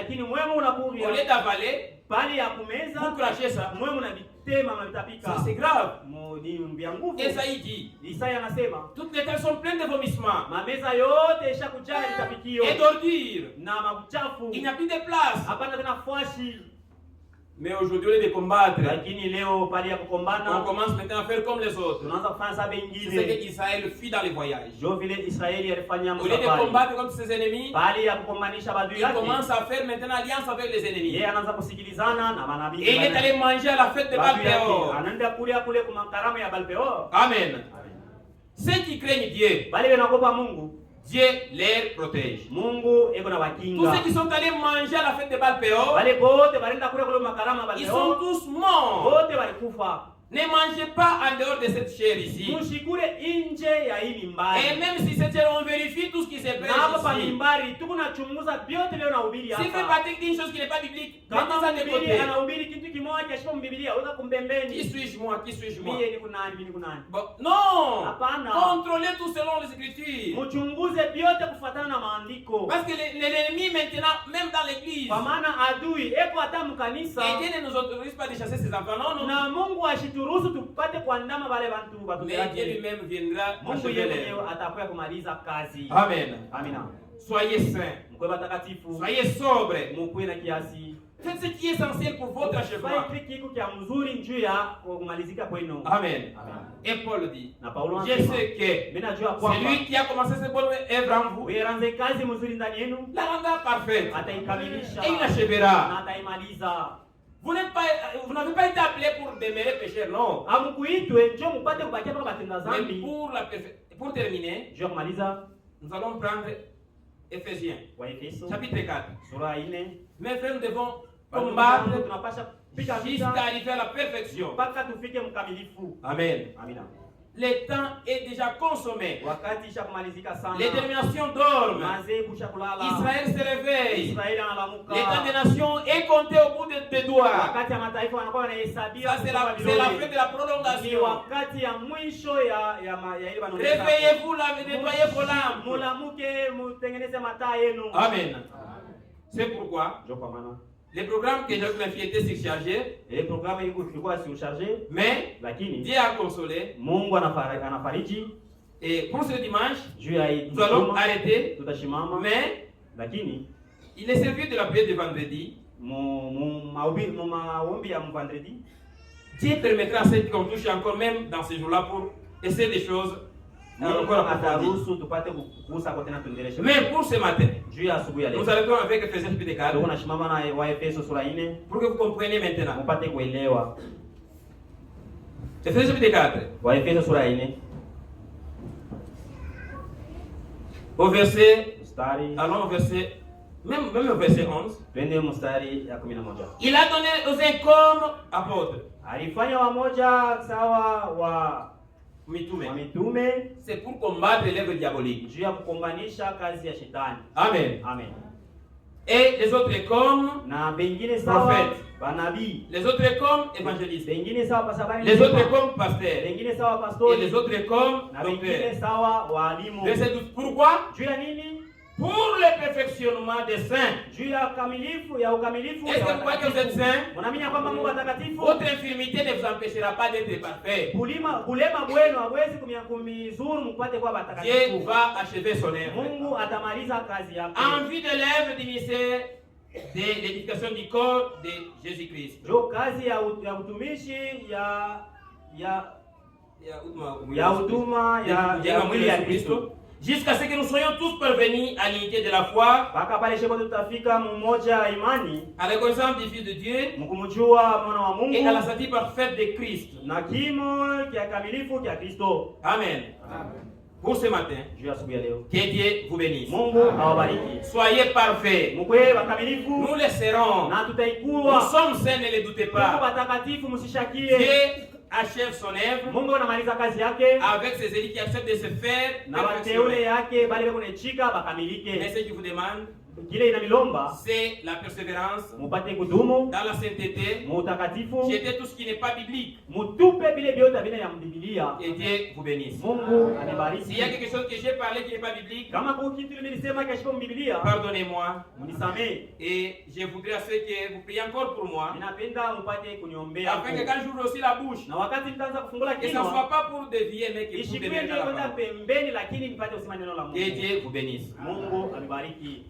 lieu d'avaler, vous crachez ça. Ça c'est grave. Esaïe dit, toutes les tables sont pleines de vomissements et d'ordures. Il n'y a plus de place. Mais aujourd'hui, au lieu de combattre, on commence maintenant à faire comme les autres. C'est ce que Israël fit dans les voyages. Au lieu de combattre contre ses ennemis, il commence à faire maintenant alliance avec les ennemis. Et il est allé manger à la fête de Baal-Péor. Amen. Ceux qui craignent Dieu, Dieu les protège. Tous ceux qui sont allés manger à la fête de Baal-Péor, ils sont tous morts. Ne mangez pas en dehors de cette chair ici. Et même si cette chair, on vérifie tout ce qui s'est fait ici. Si vous faites d'une chose qui n'est pas biblique, mettez ça de côté. Qui suis-je moi? Qui suis-je moi? Bon, non! Contrôlez tout selon les Écritures. Parce que l'ennemi maintenant, même dans l'église, et Dieu ne nous autorise pas de chasser ses enfants. Non, non. Mais Dieu lui-même viendra achever les. Amen. Soyez saints. Soyez sobres. Faites ce qui est essentiel pour votre achèvement. Amen. Et Paul dit, je sais que celui qui a commencé cette bonne œuvre en vous la rendra parfaite et il l'achèvera. Vous n'avez pas été appelé pour demeurer pécheur, non. Mais pour terminer, nous allons prendre Éphésiens, chapitre 4. Mes frères, nous devons combattre jusqu'à arriver à la perfection. Amen. Le temps est déjà consommé. Les déterminations dorment. Israël se réveille. L'état des nations est compté au bout des doigts. Ça, c'est la fin de la prolongation. Réveillez-vous, nettoyez vos lampes. Amen. C'est pourquoi les programmes que j'ai confiés étaient surchargés. Mais Dieu a consolé. Et pour ce dimanche, nous allons arrêter. Mais il est servi de la prière de vendredi. Dieu permettra à ceux qui ont touché encore même dans ces jours-là pour essayer des choses. Mais pour ce matin, nous arrêtons avec Ephésiens chapitre 4 pour que vous compreniez maintenant. Ephésiens chapitre 4 au verset, allons au verset, même au verset 11. Il a donné aux uns comme apôtres. C'est pour combattre l'œuvre diabolique. Amen. Et les autres comme prophètes. Les autres comme évangélistes. Les autres comme pasteurs. Et les autres comme docteurs. Verset 12. Pourquoi? Pour le perfectionnement des saints. Est-ce que vous croyez que vous êtes saints? Votre infirmité ne vous empêchera pas d'être parfait. Dieu va achever son œuvre. En vue de l'œuvre du ministère de l'édification du corps de Jésus-Christ. Jusqu'à ce que nous soyons tous parvenus à l'unité de la foi, à la connaissance du Fils de Dieu et à la stature parfaite de Christ. Amen. Pour ce matin, que Dieu vous bénisse. Soyez parfaits. Nous le serons. Nous sommes saints, ne le doutez pas. Dieu achève son œuvre avec ses élites qui acceptent de se faire. Mais ce qui vous demande, c'est la persévérance mupate kudumu dans la sainteté, mutakatifu, jeter tout ce qui n'est pas biblique. mutupe bile byote bina ya Biblia. Et Dieu vous bénisse. Mungu anibariki. S'il y a quelque chose que j'ai parlé qui n'est pas biblique, kama kuna kitu nilisema kashipo Biblia, pardonnez-moi. Munisamee. Et je voudrais à ceux que vous priez encore pour moi. Ninapenda mpate kuniombea. Afin que quand j'ouvre aussi la bouche, na wakati nitaanza kufungula que ça ne kinywa, soit pas pour dévier mais que pour ishikwe ndio kwenda pembeni, lakini nipate usema neno la Mungu. Que Dieu vous bénisse. Mungu anibariki.